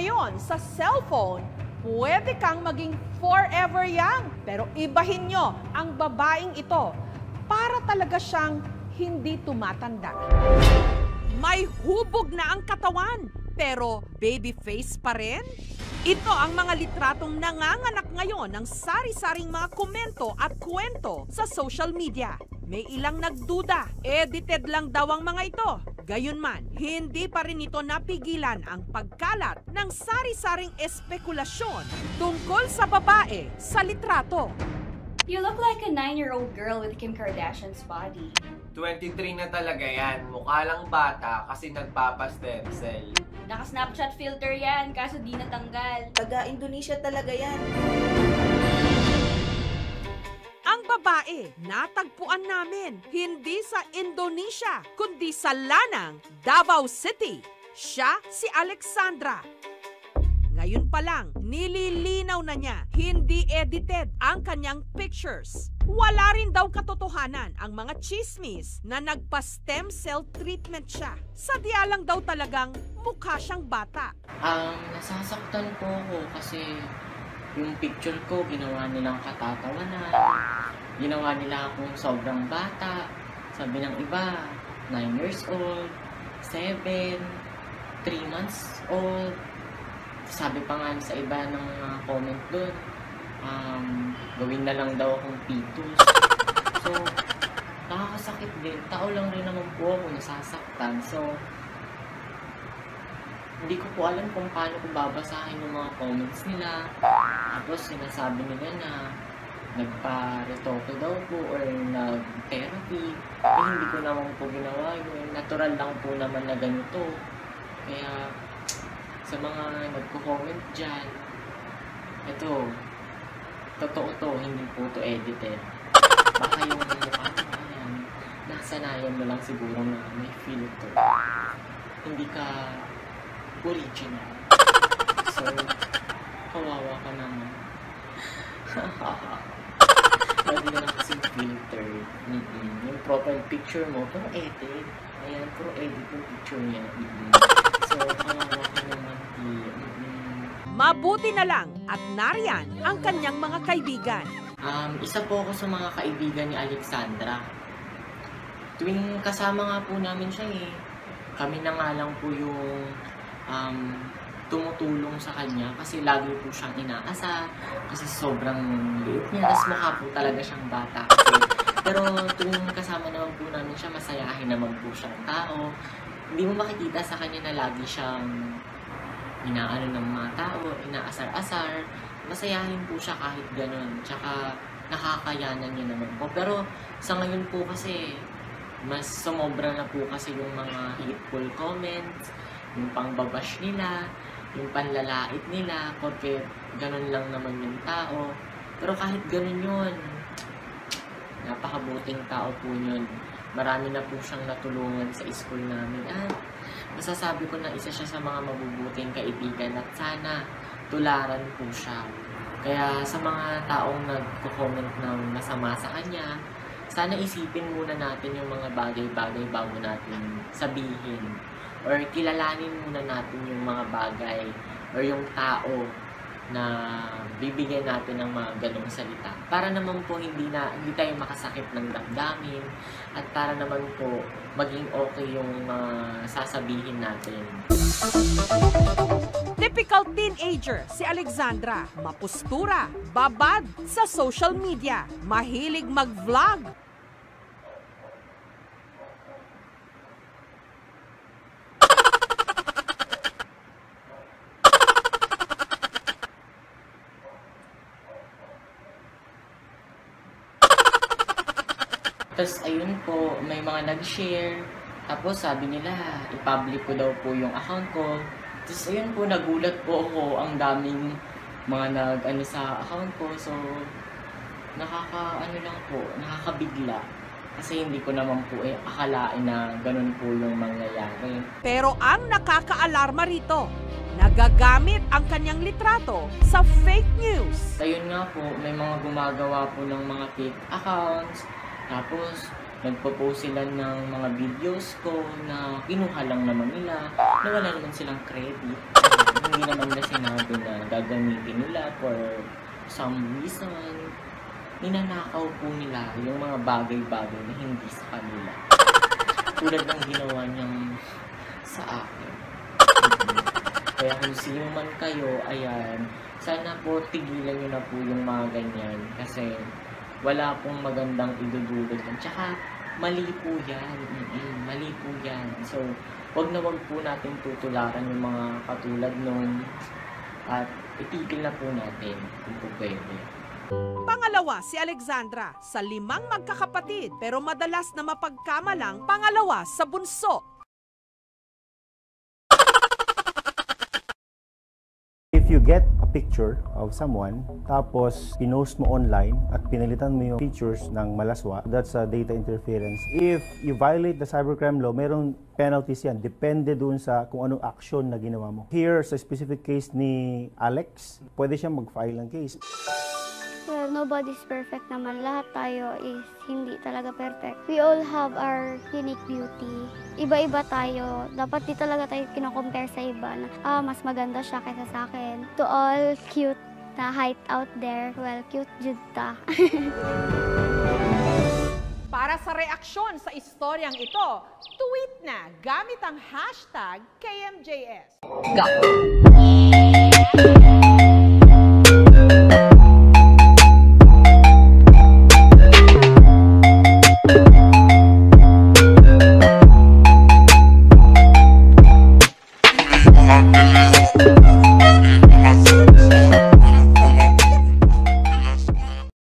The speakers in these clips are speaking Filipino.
ngayon sa cellphone, pwede kang maging forever young. Pero ibahin nyo ang babaeng ito para talaga siyang hindi tumatanda. May hubog na ang katawan, pero baby face pa rin? Ito ang mga litratong nanganganak ngayon ng sari-saring mga komento at kwento sa social media. May ilang nagduda, edited lang daw ang mga ito. Gayunman, hindi pa rin ito napigilan ang pagkalat ng sari-saring espekulasyon tungkol sa babae sa litrato. You look like a 9-year-old girl with Kim Kardashian's body. 23 na talaga yan. Mukha lang bata kasi nagpapa-stem cell. Naka-Snapchat filter yan, kaso di natanggal. Taga-Indonesia talaga yan. Ang babae, natagpuan namin, hindi sa Indonesia, kundi sa Lanang, Davao City. Siya si Alexandra. Ngayon pa lang, nililinaw na niya, hindi edited ang kanyang pictures. Wala rin daw katotohanan ang mga chismis na nagpa-stem cell treatment siya. Sadya lang daw talagang mukha siyang bata. Nasasaktan po ako kasi yung picture ko, ginawa nilang katatawanan. Ginawa nila akong sobrang bata. Sabi ng iba, 9 years old, 7, 3 months old. Sabi pa nga sa iba ng comment doon, gawin na lang daw akong fetus. So, nakakasakit din. Tao lang rin naman po ako, nasasaktan. So, hindi ko po alam kung paano ko babasahin yung mga comments nila. Tapos, sinasabi nila na nagpa-retoke daw po or nag-therapy. Hindi ko naman po ginawa yun. Natural lang po naman na ganito. Kaya, sa mga nagko-comment dyan, ito, totoo to, hindi po to edited. Baka yung mukha mo yan, nasanayan mo lang siguro na may filter. Hindi ka original. So, kawawa ka naman. Lagi na lang kasing filter. Yung profile picture mo, puro edit. Ayan, puro edit yung picture niya. So, kawawa ka naman. Mabuti na lang at nariyan ang kanyang mga kaibigan. Isa po ako sa mga kaibigan ni Alexandra. Tuwing kasama nga po namin siya kami na nga lang po yung tumutulong sa kanya kasi lagi po siyang inaasa kasi sobrang liit niya. Tapos mukha po talaga siyang bata kasi. Pero tuwing kasama naman po namin siya, masayahin naman po siyang tao. Hindi mo makikita sa kanya na lagi siyang inaano ng mga tao, inaasar-asar. Masayahin po siya kahit ganun. Tsaka nakakayanan niya naman po. Pero sa ngayon po kasi, mas sumobra na po kasi yung mga hateful comments, yung pangbabash nila, yung panlalait nila, porque ganun lang naman yung tao. Pero kahit ganun yun, napakabuting tao po yun. Marami na po siyang natulungan sa school namin. At masasabi ko na isa siya sa mga mabubuting kaibigan at sana tularan po siya. Kaya sa mga taong nagko-comment ng masama sa kanya, sana isipin muna natin yung mga bagay-bagay bago natin sabihin. Or kilalanin muna natin yung mga bagay or yung tao na bibigyan natin ng mga ganong salita. Para naman po hindi tayo makasakit ng damdamin at para naman po maging okay yung sasabihin natin. Typical teenager si Alexandra. Mapustura, babad sa social media, mahilig mag-vlog. Tapos ayun po, may mga nag-share. Tapos sabi nila, i-public ko daw po yung account ko. Tapos ayun po, nagulat po ako. Ang daming mga nag-ano sa account ko. So, nakakabigla. Kasi hindi ko naman po akalain na ganun po yung mangyayari. Pero ang nakakaalarma rito, nagagamit ang kanyang litrato sa fake news. Ayun nga po, may mga gumagawa po ng mga fake accounts. Tapos, Nagpo-post sila ng mga videos ko na kinuha lang naman nila, na wala naman silang credit. Hindi naman na sinabi na gagamitin nila for some reason. Ninanakaw po nila yung mga bagay-bagay na hindi sa kanila. Tulad ng ginawa niyang sa akin. Kaya kung sino man kayo, ayan, sana po tigilan niyo na po yung mga ganyan. Kasi wala pong magandang idudulot. Tsaka, mali po yan. Mali po yan. So, wag na wag po natin tutularan yung mga katulad nun. At itigil na po natin kung po pwede. Pangalawa, si Alexandra, sa 5 magkakapatid, pero madalas na mapagkamalang pangalawa sa bunso. If you get a picture of someone, tapos pinost mo online at pinalitan mo yung features ng malaswa, that's a data interference. If you violate the cybercrime law, merong penalties yan. Depende dun sa kung anong action na ginawa mo. Here, sa specific case ni Alex, pwede siyang mag-file ng case. Well, nobody's perfect naman. Lahat tayo is hindi talaga perfect. We all have our unique beauty. Iba-iba tayo. Dapat di talaga tayo kino-compare sa iba na, mas maganda siya kaysa sa akin. To all cute na height out there, well, cute jud ta. Para sa reaksyon sa istoryang ito, tweet na gamit ang hashtag KMJS.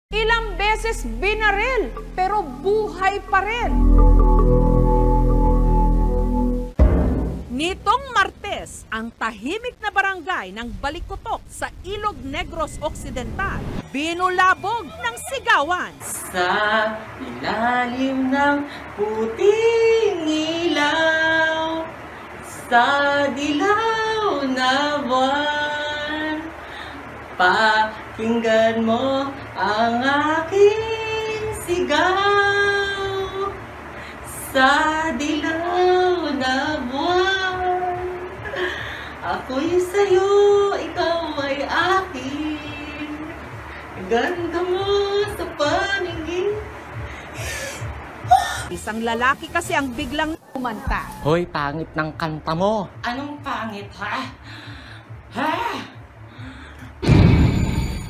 Ilang beses binaril, pero buhay pa rin. Nitong Martes, ang tahimik na barangay ng Balikutok sa Ilog Negros Occidental, binulabog ng sigawan. Sa ilalim ng puting ilaw, sa dilaw na buwan, pakinggan mo ang aking sigaw. Sa dilaw na buwan, ako'y sa'yo, ikaw ay akin. Ganda mo sa paningin. Isang lalaki kasi ang biglang kumanta. Hoy, pangit ng kanta mo. Anong pangit, ha? Ha?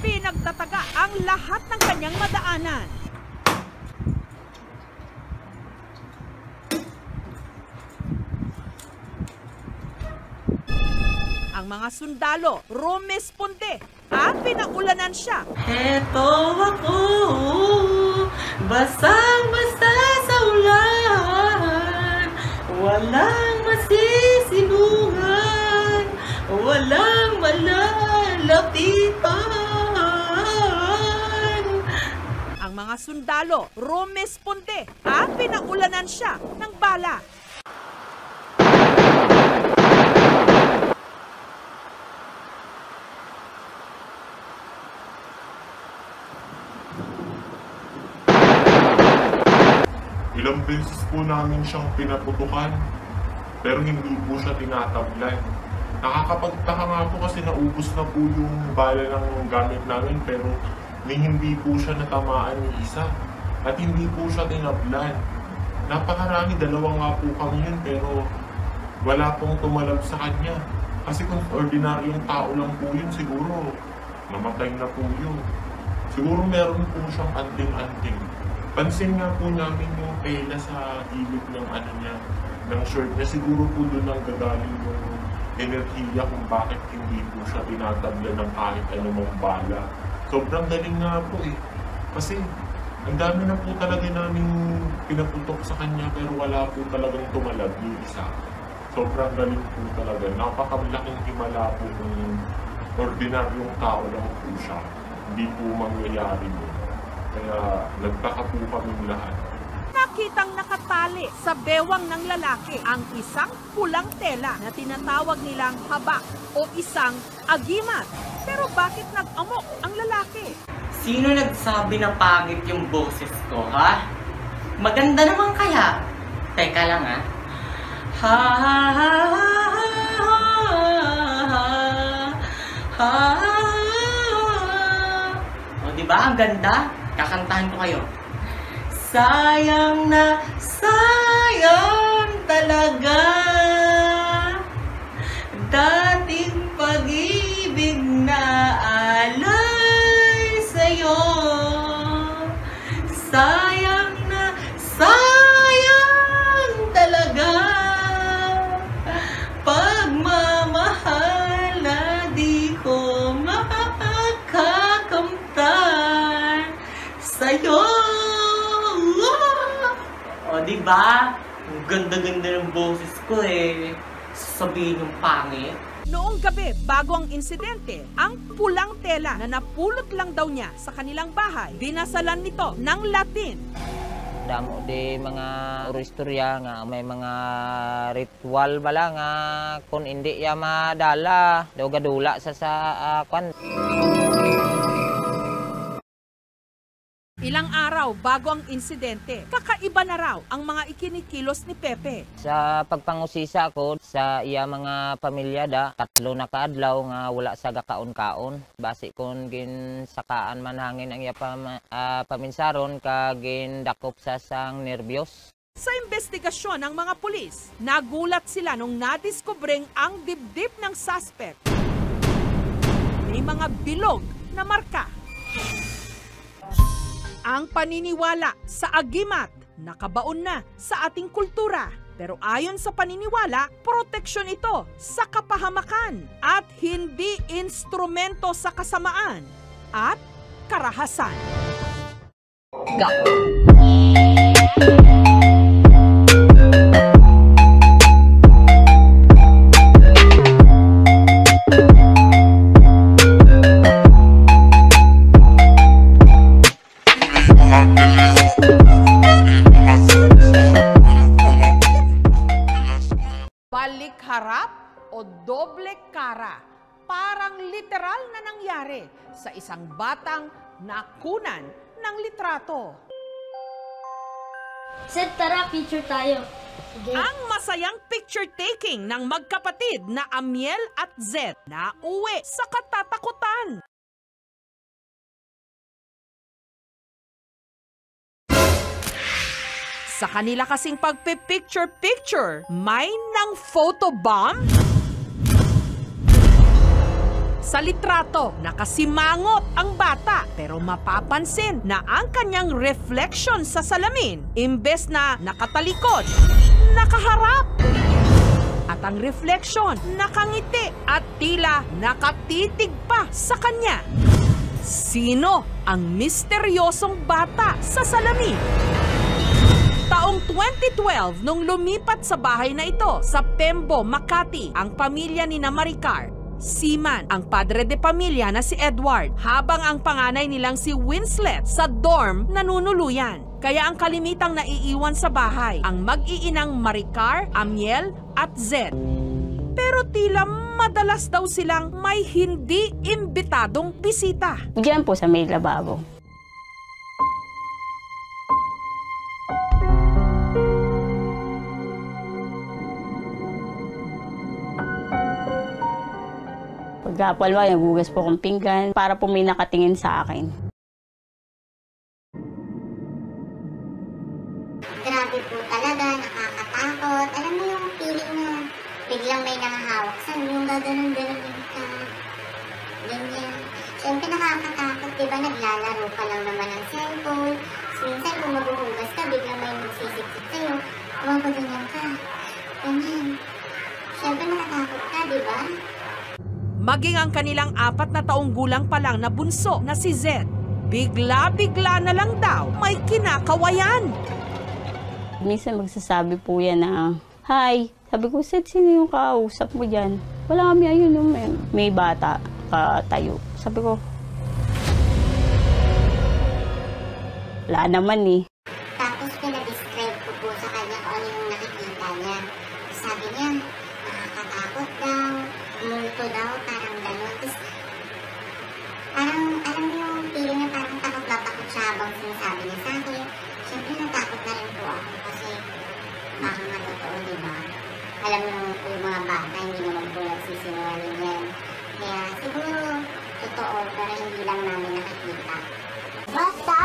Pinagtataga ang lahat ng kanyang madaanan. Ang mga sundalo rumesponde at pinaulanan siya. Heto ako, basang-basa sa ulan, walang masisilungan, walang malalapitan. Ang mga sundalo rumesponde at pinaulanan siya ng bala. Ilang beses po namin siyang pinaputukan, pero hindi po siya tinatablan. Nakakapagtaka nga po kasi naubos na po yung bala ng gamit namin, pero hindi po siya natamaan ng isa. At hindi po siya tinablan. Napakarami, 2 nga po kami yun, pero wala pong tumalab sa kanya. Kasi kung ordinaryong tao lang po yun, siguro namatay na po yun. Siguro meron po siyang anting-anting. Pansin nga po namin yung tela sa ilog ng ano niya, ng shirt niya. Siguro po doon ang gagaling yung enerhiya kung bakit hindi po siya tinatabla ng kahit anumang bala. Sobrang galing nga po eh. Kasi ang dami na po talaga namin pinaputok sa kanya pero wala po talagang tumalab yung isa. Sobrang galing po talaga. Napakalaking himala po ng ordinaryong tao lang po siya. Hindi po mangyayari yun. Kaya nagtaka po kaming lahat. Nakitang nakatali sa bewang ng lalaki ang isang pulang tela na tinatawag nilang habak o isang agimat. Pero bakit nag-amok ang lalaki? Sino nagsabi na pangit yung boses ko, ha? Maganda naman kaya. Teka lang ah. Ha ha ha ha ha. O diba? Ang ganda. Kakantahan ko kayo. Sayang na sayang talaga dating pag-ibig na alay sa'yo. Sayang na sayang talaga pagmamahal na di ko makakakamtan sa'yo. O, diba? Ang ganda-ganda ng boses ko eh. Sabihin yung pangit. Noong gabi, bago ang insidente, ang pulang tela na napulot lang daw niya sa kanilang bahay, dinasalan nito ng Latin. Damo di mga istorya nga may mga ritual bala nga kung hindi ya madala daw gadula sa kwan. Ilang araw bago ang insidente, kakaiba na raw ang mga ikinikilos ni Pepe. Sa pagpangusisa ko sa iya mga pamilya da, 3 na kaadlaw nga wala sa gakaon-kaon. Basi kon gin sakaan man hangin ang iya paminsaron kagin dakop sa sang nervyos. Sa investigasyon ng mga pulis, nagulat sila nung nadiskubreng ang dibdib ng suspect. May mga bilog na marka. Ang paniniwala sa agimat nakabaon na sa ating kultura. Pero ayon sa paniniwala, proteksyon ito sa kapahamakan at hindi instrumento sa kasamaan at karahasan. Balik harap o doble kara, parang literal na nangyari sa isang batang nakunan ng litrato. Sir, tara, picture tayo. Sige. Ang masayang picture taking ng magkapatid na Amiel at Zed na uwi sa katatakutan. Sa kanila kasing pagpipicture-picture, may nang photobomb? Sa litrato, nakasimangot ang bata pero mapapansin na ang kanyang reflection sa salamin, imbes na nakatalikod, nakaharap. At ang reflection, nakangiti at tila nakatitig pa sa kanya. Sino ang misteryosong bata sa salamin? Taong 2012 nung lumipat sa bahay na ito sa Pembo, Makati, ang pamilya ni Maricar. Seaman ang padre de pamilya na si Edward, habang ang panganay nilang si Winslet sa dorm nanunuluyan. Kaya ang kalimitang naiiwan sa bahay ang mag-iinang Maricar, Amiel at Zed. Pero tila madalas daw silang may hindi imbitadong bisita. Diyan po sa may lababo. Pagkapalwa, nagugas po akong pinggan para po may nakatingin sa akin. Grabe po talaga, nakakatakot. Alam mo yung feeling na biglang may nakahawak sa'yo, yung gaganon-ganon ka. Ganyan. Siyempre nakakatakot, diba naglalaro ka lang naman ng cellphone. Minsan kung maghuhugas ka, biglang may magsisikip sa'yo. Huwag ko ganyan ka. Ganyan. Siyempre nakatakot ka, diba? Maging ang kanilang 4 na taong gulang pa lang na bunso na si Zed, bigla-bigla na lang daw may kinakawayan. Minsan magsasabi po yan na, "Hi." Sabi ko, "Zed, sino yung kausap mo dyan?" "Wala kami, ayun, may bata tayo." Sabi ko, wala naman eh. Tapos pinadescribe ko po sa kanya kung ano yung nakikita niya. Sabi niya, nakakatakot daw, multo daw, parang gano'n. Tapos, parang, alam mo yung feeling na parang takot siya habang sinasabi niya sa akin. Siyempre natakot na rin Siguro, totoo, pero hindi lang namin nakikita. Basta!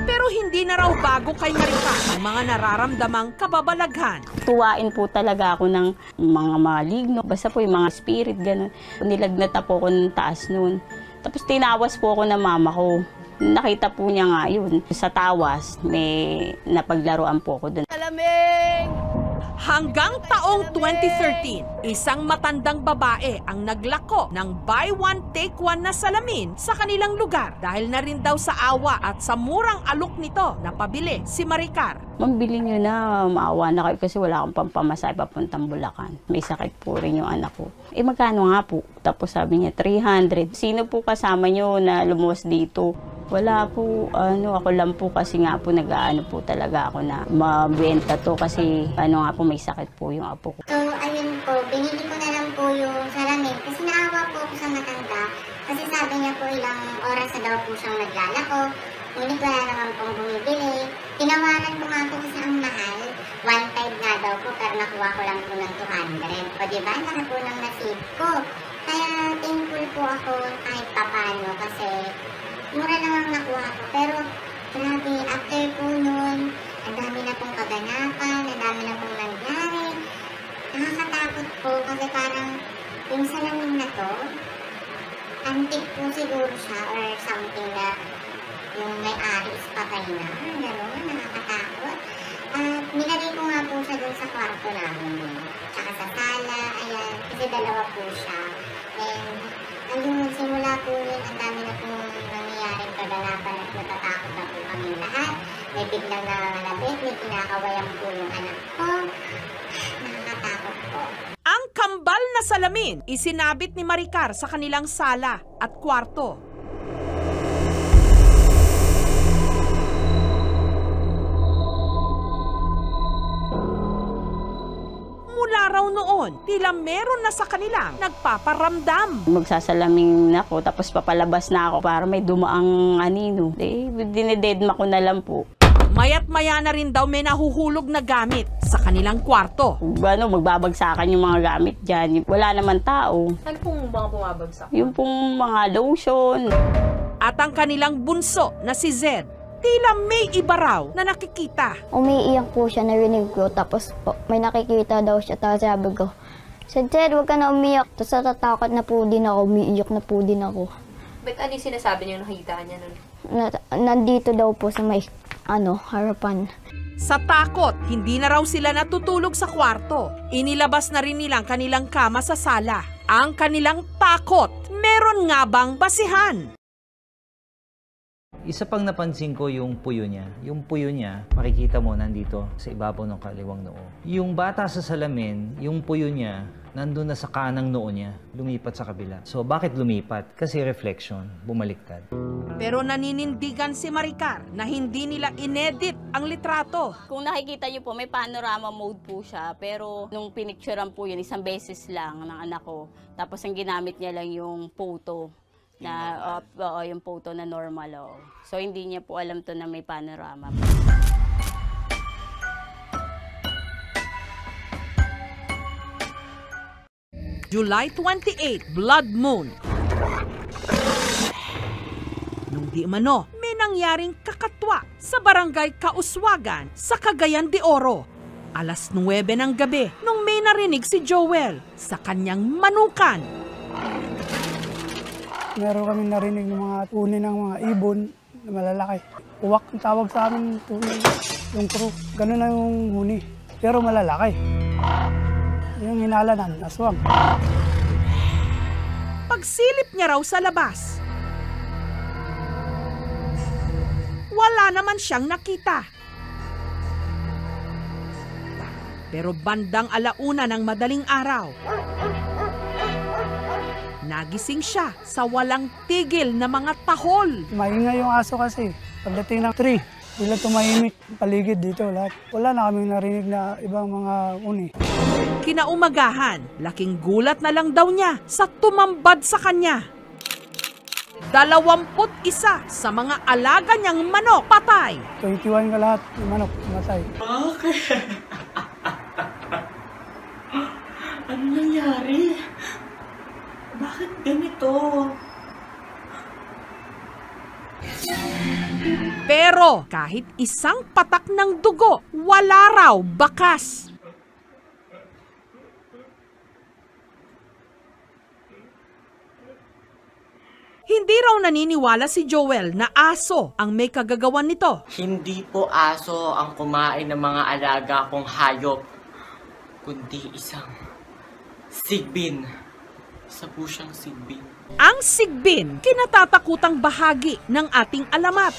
Pero hindi na raw bago kay Maricar ang mga nararamdamang kababalaghan. Tuwain po talaga ako ng mga maligno. Basta po yung mga spirit, gano'n. Nilagnat na po ako ng taas noon. Tapos tinawas po ako ng mama ko. Nakita po niya nga yun. Sa tawas, may napaglaruan po ako doon. Hanggang taong 2013, isang matandang babae ang naglako ng buy one take one na salamin sa kanilang lugar dahil na rin daw sa awa at sa murang alok nito na pabili si Maricar. Mambili nyo na, maawa na kayo kasi wala akong pampamasay papuntang Bulacan. May sakit po rin yung anak ko. Eh magkano nga po? Tapos sabi niya 300. Sino po kasama nyo na lumuwas dito? Wala po, ako lang po kasi nga po nag-aano po talaga ako na mabenta to kasi nga po may sakit po yung apo ko. So, ayun po, binili ko na lang po yung salamin kasi naawa po ako sa matanda. Kasi sabi niya po ilang oras na daw po siyang naglalako. Ngunit wala naman pong bumibili. Tinawaran ko nga po kasi ang mahal. 1.5 nga daw po pero nakuha ko lang po ng 200. O diba, laki po ng nasib ko. Kaya thankful po ako kahit papano kasi mura lang ang nakuha ko. Pero grabe, after po nun, ang dami na pong kaganapan, ang dami na pong nangyari. Nakakatakot po kasi parang yung salamin na to, antique po siguro siya or something na yung may-ari is patay na. Gano'n, nakakatakot. At nilagay ko nga po siya dun sa kwarto namin. Tsaka sa sala, ayan, kasi dalawa po siya. And ayun, simula po yun, ang dami na po nangyayaring kaganapan at natatakot na po kami lahat. May biglang nangangalabit, may kinakawayan po yung anak ko. Nakakatakot po. Ang kambal na salamin isinabit ni Maricar sa kanilang sala at kwarto. Mula raw noon, tila meron na sa kanilang nagpaparamdam. Magsasalaming ako tapos papalabas na ako para may dumaang anino. Dinededma ko na lang po. Mayat maya na rin daw may nahuhulog na gamit sa kanilang kwarto. Magbabagsakan yung mga gamit dyan. Wala naman tao. Ano pong mga bumabagsak? Yung pong mga lotion. At ang kanilang bunso na si Zed, tila may iba raw na nakikita. Umiiyak po siya, narinig ko. Tapos po, may nakikita daw siya. Tapos sabi ko, Zed, huwag ka na umiyak. Tapos natatakot na po din ako, umiiyak na po din ako. Ba't ano yung sinasabi niyo nakita niya nun? Nandito daw po sa may harapan. Sa takot, hindi na raw sila natutulog sa kwarto. Inilabas na rin nilang kanilang kama sa sala. Ang kanilang takot, meron nga bang basihan? Isa pang napansin ko yung puyo niya. Yung puyo niya, makikita mo nandito sa ibabaw ng kaliwang noo. Yung bata sa salamin, yung puyo niya, nandun na sa kanang noo niya, lumipat sa kabila. So bakit lumipat? Kasi reflection, bumaliktad. Pero naninindigan si Maricar na hindi nila inedit ang litrato. Kung nakikita niyo po, may panorama mode po siya. Pero nung pinicturean po yun, isang beses lang ng anak ko. Tapos ang ginamit niya lang yung photo. Yung photo na normal. So hindi niya po alam to na may panorama. July 28, Blood Moon. Nung di umano, may nangyaring kakatwa sa barangay Kauswagan sa Cagayan de Oro. Alas 9 ng gabi nung may narinig si Joel sa kanyang manukan. Meron kami narinig ng mga tuni ng mga ibon na malalaki. Uwak ang tawag sa amin, tuni, yung crew. Ganun na yung huni, pero malalaki. Yung hinalanan, aswang. Pagsilip niya raw sa labas, wala naman siyang nakita. Pero bandang alauna ng madaling araw, nagising siya sa walang tigil na mga tahol. Maingay yung aso kasi. Pagdating ng 3, bigla tumahimik paligid dito lahat. Wala na kaming narinig na ibang mga uni. Kinaumagahan, laking gulat na lang daw niya sa tumambad sa kanya. 21 sa mga alaga niyang manok patay. 21 ka lahat, yung manok matay. Okay. Ano nangyari? Bakit ganito? Pero kahit isang patak ng dugo, wala raw bakas. Hindi raw naniniwala si Joel na aso ang may kagagawan nito. Hindi po aso ang kumain ng mga alaga kong hayop, kundi isang sigbin. Isa po siyang sigbin. Ang sigbin, kinatatakutang bahagi ng ating alamat.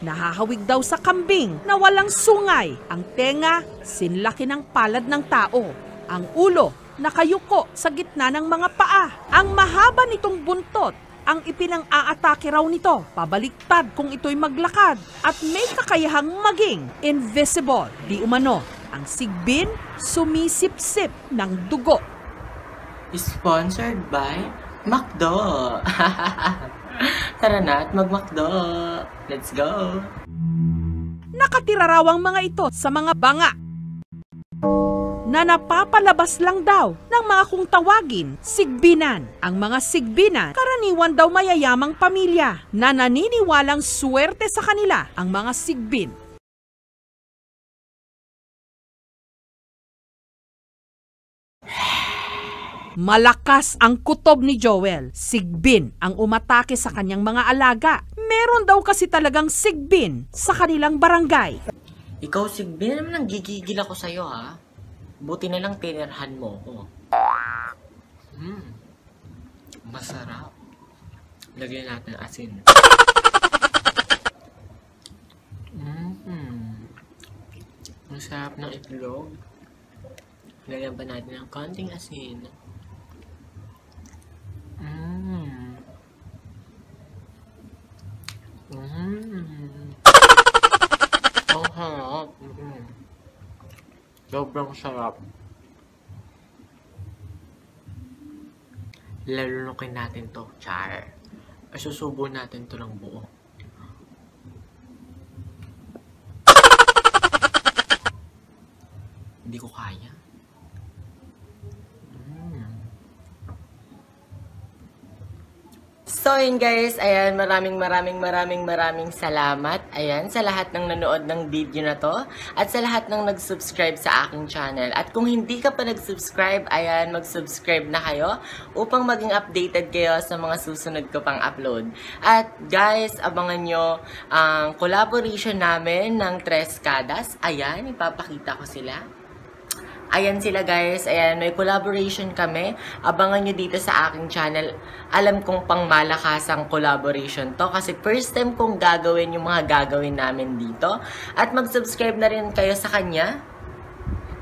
Nahahawig daw sa kambing na walang sungay. Ang tenga, sinlaki ng palad ng tao. Ang ulo, nakayuko sa gitna ng mga paa. Ang mahaba nitong buntot, ang ipinang-aatake raw nito, pabaliktad kung ito'y maglakad, at may kakayahang maging invisible. Di umano, ang sigbin sumisip-sip ng dugo. Sponsored by McDo. Tara na at mag-McDo. Let's go. Nakatira raw ang mga ito sa mga banga na napapalabas lang daw ng mga kung tawagin sigbinan. Ang mga sigbinan, karaniwan daw mayayamang pamilya na naniniwalang swerte sa kanila ang mga sigbin. Malakas ang kutob ni Joel. Sigbin ang umatake sa kanyang mga alaga. Meron daw kasi talagang sigbin sa kanilang barangay. Ikaw, sigbin, naman ang gigigil ako sa'yo, ha? Buti na lang tinirhan mo ko. Masarap. Lagyan natin asin. Masarap ng itlog. Lagyan pa natin ng konting asin. Ang harap. Sobrang sarap. Lalunukin natin to, char. Susubo natin to ng buo. Hindi ko kaya. So yun guys, ayan, maraming salamat, ayan, sa lahat ng nanood ng video na to at sa lahat ng nag-subscribe sa aking channel. At kung hindi ka pa nag-subscribe, ayan, mag-subscribe na kayo upang maging updated kayo sa mga susunod ko pang upload. At guys, abangan nyo ang collaboration namin ng Tres Cadas. Ayan, ipapakita ko sila. Ayan sila guys, ayan, may collaboration kami. Abangan nyo dito sa aking channel. Alam kong pang malakasang collaboration to kasi first time kong gagawin yung mga gagawin namin dito. At mag-subscribe na rin kayo sa kanya.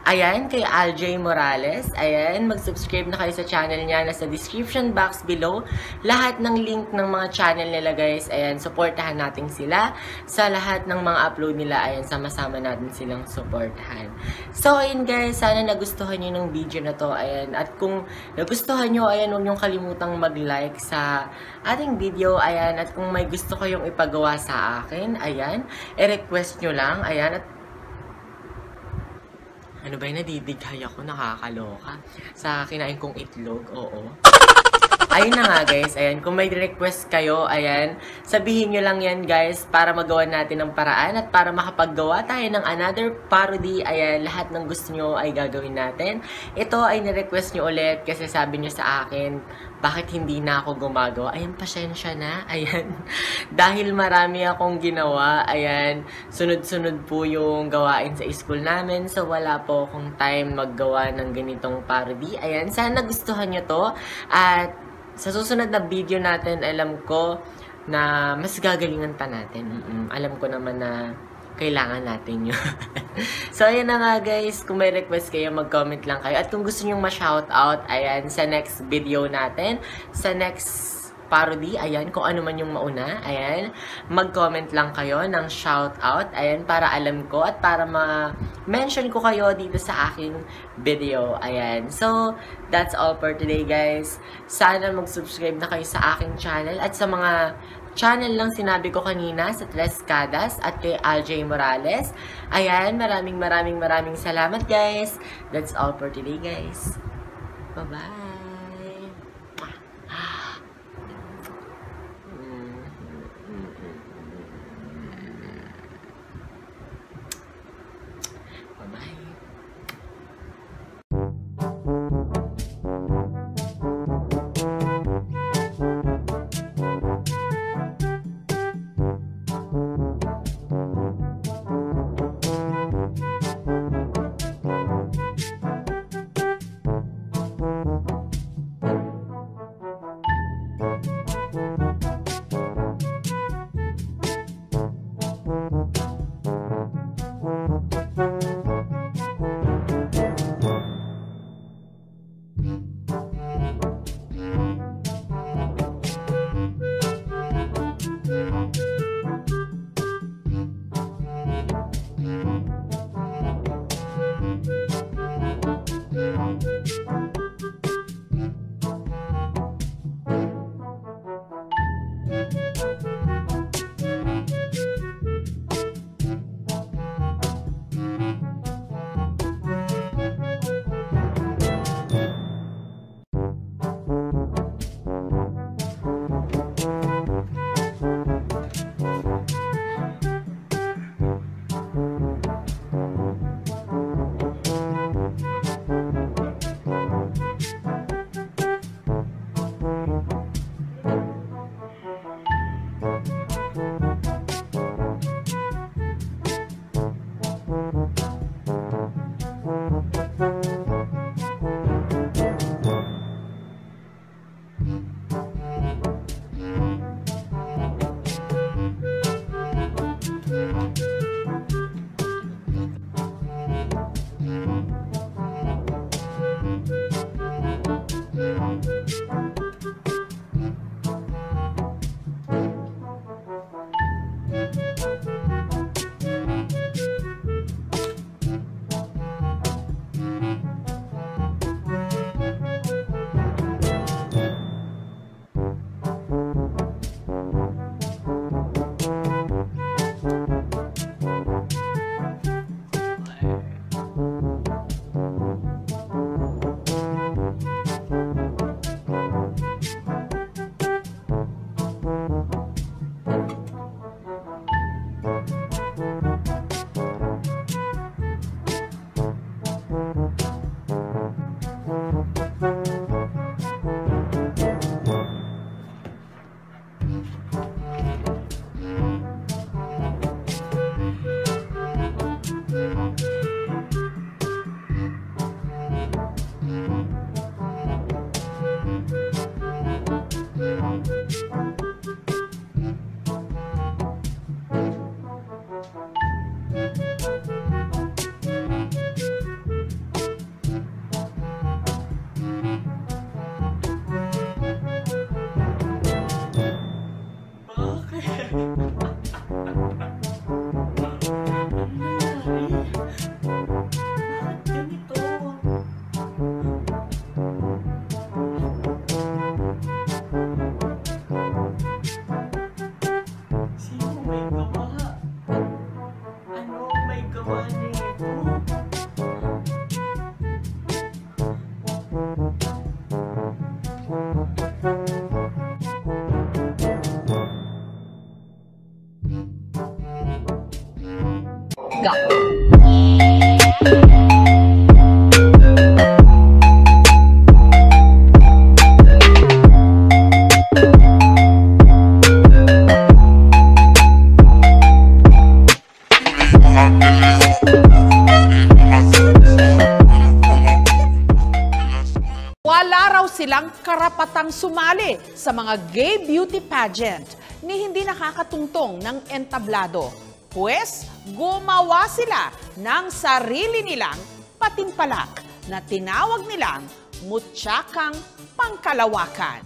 Ayan, kay Aljay Morales. Ayan, mag-subscribe na kayo sa channel niya. Nasa description box below. Lahat ng link ng mga channel nila guys. Ayan, supportahan natin sila. Sa lahat ng mga upload nila, ayan, sama-sama natin silang supportahan. So, ayun guys, sana nagustuhan nyo ng video na to. Ayan, at kung nagustuhan nyo, ayan, huwag nyo kalimutang mag-like sa ating video. Ayan, at kung may gusto kayong ipagawa sa akin, ayan, i-request nyo lang. Ayan, at ano ba yung nadidighay ako? Nakakaloka. Sa kinain kong itlog, oo. Ayun na nga guys, ayan, kung may request kayo, ayan, sabihin nyo lang yan guys para magawa natin ng paraan at para makapaggawa tayo ng another parody, ayan, lahat ng gusto nyo ay gagawin natin. Ito ay nirequest nyo ulit kasi sabi nyo sa akin, bakit hindi na ako gumagawa? Ayan, pasensya na, ayan, dahil marami akong ginawa, ayan, sunod-sunod po yung gawain sa school namin, so wala po akong time maggawa ng ganitong parody. Ayan, sana gustuhan nyo to at sa susunod na video natin, alam ko na mas gagalingan pa natin. Alam ko naman na kailangan natin yun. So, ayan na nga guys. Kung may request kayo, mag-comment lang kayo. At kung gusto nyo ma-shoutout, ayan, sa next video natin, sa next parody, ayan, kung ano man yung mauna, ayan, mag-comment lang kayo ng shoutout, ayan, para alam ko at para ma-mention ko kayo dito sa aking video, ayan. So, that's all for today, guys. Sana mag-subscribe na kayo sa aking channel at sa mga channel lang sinabi ko kanina, sa Tres Cadas at kay Aljay Morales. Ayan, maraming salamat, guys. That's all for today, guys. Bye-bye. Wala raw silang karapatang sumali sa mga gay beauty pageant ni hindi nakakatungtong ng entablado. Pues, gumawa sila ng sarili nilang patimpalak na tinawag nilang mutsyakang pangkalawakan.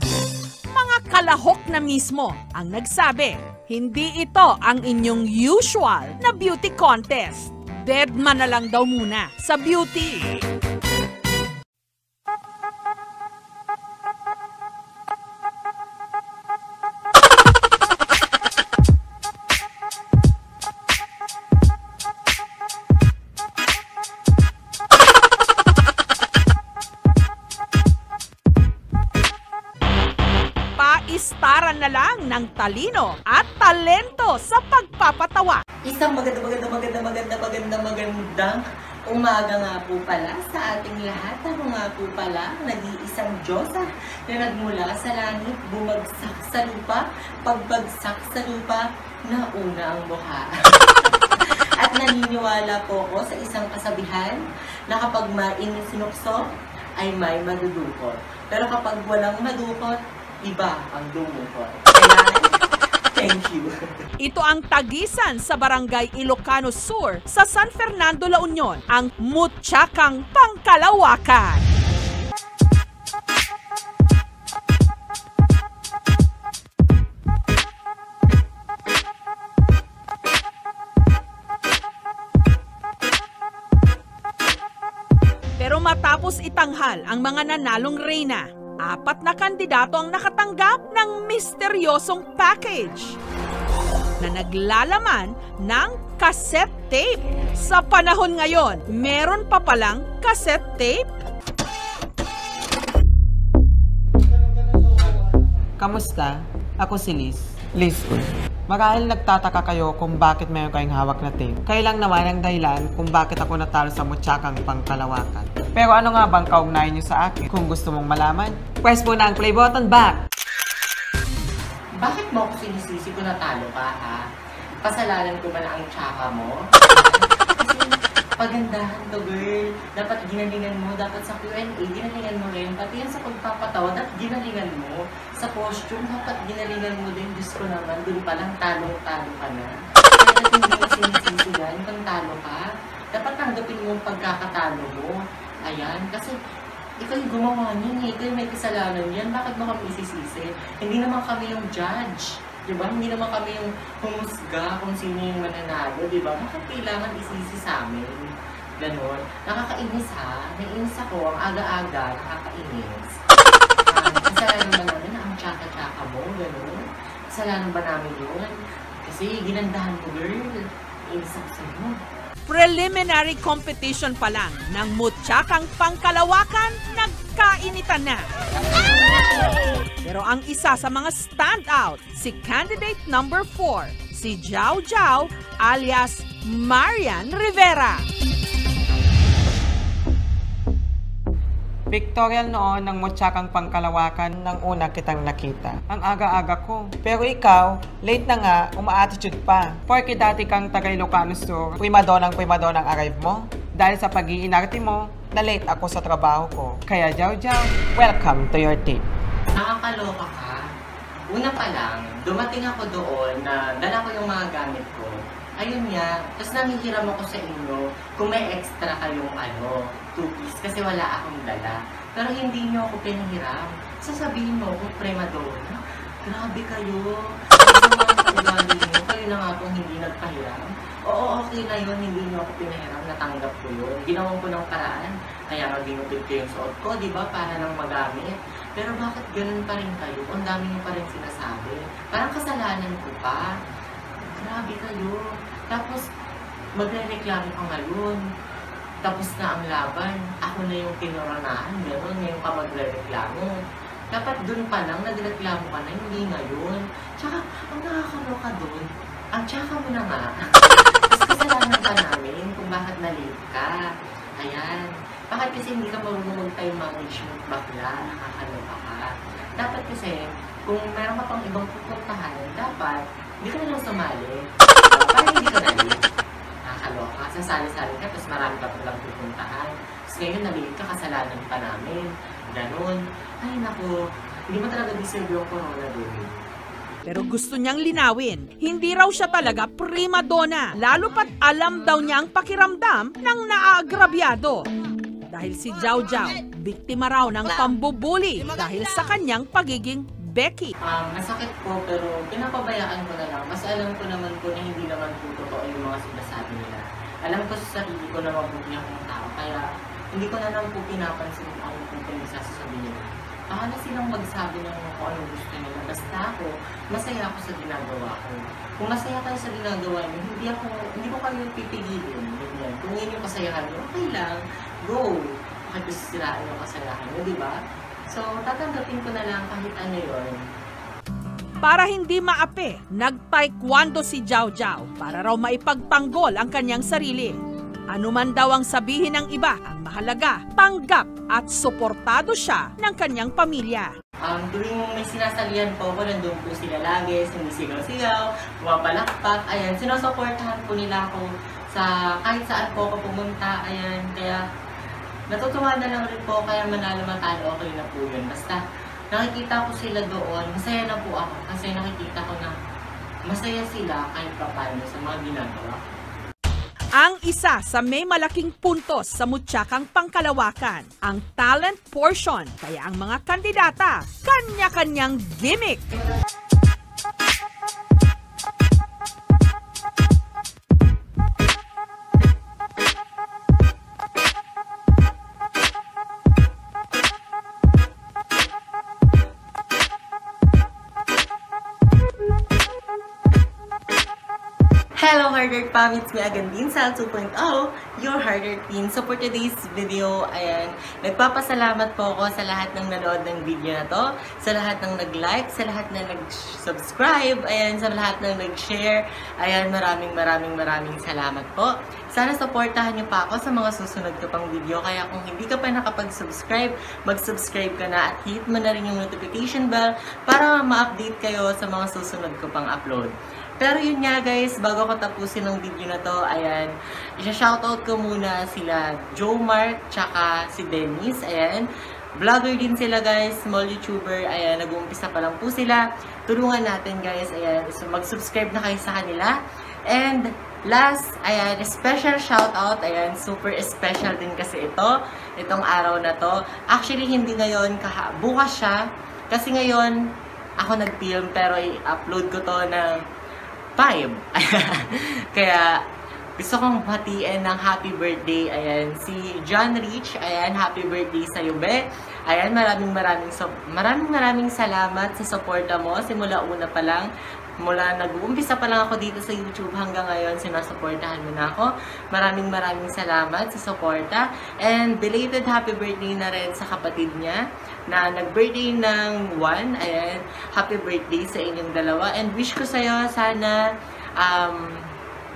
Mga kalahok na mismo ang nagsabi, hindi ito ang inyong usual na beauty contest. Deadman na lang daw muna sa beauty. Paistaran na lang ng talino at talento sa pagpapatawa. Isang magandang umaga nga po pala sa ating lahat. Ako nga po pala, nag-iisang Diyosa na nagmula sa langit, bumagsak sa lupa, pagbagsak sa lupa, nauna ang mukha. At naniniwala po ako sa isang kasabihan na kapag sinukso, ay may madudukot. Pero kapag walang madukot, iba ang dumukot. Thank you. Ito ang tagisan sa Barangay Ilocano Sur sa San Fernando, La Union, ang mutsyakang pangkalawakan. Pero matapos itanghal ang mga nanalong reyna, 4 na kandidato ang nakatanggap ng misteryosong package na naglalaman ng cassette tape. Sa panahon ngayon, meron pa palang cassette tape? Kamusta? Ako si Liz. Liz, marahil nagtataka kayo kung bakit mayroon kayong hawak na tape. Kayo lang naman ang dahilan kung bakit ako natalo sa mutsyakang pangkalawakan. Pero ano nga bang kaugnayan nyo sa akin? Kung gusto mong malaman, press mo na ang play button back! Bakit mo ako sinisisi kung natalo ka, ha? Pasalanan ko ba na ang tsaka mo? Kasi pagandahan to, girl. Dapat ginalingan mo. Dapat sa Q&A, ginalingan mo rin. Pati yan sa pagpapatawa, dapat ginalingan mo. Sa costume, dapat ginalingan mo din. Diyos ko naman, dun palang talong-talo ka na. Kaya hindi mo sinisisi yan, kung talo ka. Dapat tanggapin mo ang pagkakatalo mo. Ayan, kasi ikaw yung gumawa niyan eh. Ikaw yung may kasalanan yan. Bakit mo kami isisisi? Hindi naman kami yung judge. Diba? Hindi naman kami yung humusga kung sino yung mananalo. Diba? Bakit kailangan isisi sa amin? Ganon. Nakakainis ha. Nainis ako. Ang aga-aga. Nakakainis. Kasalanan ba namin na ang tsaka-tsaka mo? Ganon. Kasalanan ba namin yun? Kasi ginandahan mo, girl. Nainis ako sa'yo. Preliminary competition pa lang ng mutsyakang pangkalawakan, nagkainitan na. Pero ang isa sa mga standout, si candidate number 4, si Jau Jau alias Marian Rivera. Pictorial noon ng mutsyakang pangkalawakan nang una kitang nakita. Ang aga-aga ko. Pero ikaw, late na nga, uma-attitude pa. Porque dati kang taga Ilocano Sur, primadonang arrive mo. Dahil sa pag-iinarte mo, na late ako sa trabaho ko. Kaya Jau Jau, welcome to your team. Nakakaloka ka. Una pa lang, dumating ako doon na dala ko yung mga gamit ko. Ayun nga, tapos nangihiram ako sa inyo kung may extra kayong 2-piece kasi wala akong dala. Pero hindi nyo ako pinahiram. Sasabihin mo kung primadonna. Grabe kayo. Ano mga kaugali nyo? Kayo na nga kung hindi nagpahiram. Oo, okay na yun. Hindi nyo ako pinahiram. Natanggap ko yun. Ginawan ko ng paraan. Kaya nga ginupit ko yung suot ko, di ba? Para nang magamit. Pero bakit ganun pa rin kayo? Ang dami nyo pa rin sinasabi. Parang kasalanan ko pa. Grabe kayo. Tapos, magre-reklamo ka ngayon. Tapos na ang laban. Ako na yung kinoronahan. Gano'n, ngayon ka magre-reklamo. Dapat dun pa lang, nagreklamo ka na, hindi ngayon. Tsaka, ang nakakaloka dun, ang tsaka mo na nga. Tapos kasalanan ka namin kung bakit na-late ka. Ayan. Bakit kasi hindi ka marunong mag-time management bakla, nakakaloka ka. Dapat kasi, kung meron ka pang ibang pupuntahan, dapat, hindi ka na lang sumali. Parang hindi ka na-late. Nakakaloka. Sasali-sali ka, tapos marami ka palang pupuntahan. Tapos ngayon, na-late ka, kasalanan pa namin. Ganon. naku, hindi mo talaga deserve yung corona, baby. Pero gusto niyang linawin, hindi raw siya talaga prima donna, lalo pat alam daw niya ang pakiramdam ng naaagrabyado. Dahil si Giao Giao, biktima raw ng pambubuli dahil sa kanyang pagiging Becky. Masakit po pero pinapabayaan ko na lang. Mas alam ko naman po na hindi naman po totoo yung mga sinasabi nila. Alam ko sa sarili ko na mabuti akong tao, kaya hindi ko na lang po pinapansin kung ano po pinagsasabi nila. Akala silang magsabi ng kung ano gusto nila. Basta ako, masaya ako sa ginagawa ko. Kung masaya kayo sa ginagawa niyo, hindi ko kayo pipigilin. Ganyan. Kung yun yung kasayahan niyo, okay lang. Go! Bakit gusto siraan yung kasayahan niyo, di ba? So, tatanggapin ko na lang kahit ano yun. Para hindi maapi, nag-taekwondo si Giao Giao para raw maipagtanggol ang kanyang sarili. Ano man daw ang sabihin ng iba, ang mahalaga, tanggap at suportado siya ng kanyang pamilya. Tuwing may sinasalihan po ako, nandun po sila lagi, sumisigaw-sigaw, pumapalakpak, ayan, sinusuportahan po nila ako sa kahit saan po ako pumunta, ayan, kaya natutuwa na lang rin po, kaya manalo-matalo, okay na po yun. Basta nakikita ko sila doon, masaya na po ako kasi nakikita ko na masaya sila kahit pa paano sa mga ginagawa. Ang isa sa may malaking puntos sa Mutsyakang Pangkalawakan, ang talent portion. Kaya ang mga kandidata, kanya-kanyang gimmick. Hello Hard-Earned Fam! It's me again, Dean Sal 2.0, your Hard-Earned Teen. So for today's video, ayan, nagpapasalamat po ako sa lahat ng nanood ng video na to, sa lahat ng nag-like, sa lahat ng nag-subscribe, ayan, sa lahat ng nag-share. Ayan, maraming salamat po. Sana supportahan niyo pa ako sa mga susunod ko pang video. Kaya kung hindi ka pa nakapag-subscribe, mag-subscribe ka na at hit mo na rin yung notification bell para ma-update kayo sa mga susunod ko pang upload. Pero yun nga guys, bago ko tapusin ng video na to, ayan, isa-shoutout ko muna sila Jomar, tsaka si Dennis, ayan. Vlogger din sila guys, small YouTuber, ayan, nag-uumpisa pa lang po sila. Tulungan natin guys, ayan, so mag-subscribe na kayo sa kanila. And last, ayan, special shoutout, ayan, super special din kasi itong araw na to. Actually, hindi ngayon, bukas siya, kasi ngayon, ako nag-film, pero i-upload ko to ng 5. Kaya gusto kong hatiin ng happy birthday. Ayan, si John Rich. Ayan, happy birthday sa iyo, be. Ayan, maraming salamat sa suporta mo. Simula una pa lang. Mula nag-uumpisa pa lang ako dito sa YouTube hanggang ngayon, sinusuportahan mo na ako. Maraming salamat sa suporta. And belated happy birthday na rin sa kapatid niya na nag-birthday ng 1. Ayan, happy birthday sa inyong dalawa. And wish ko sa'yo, sana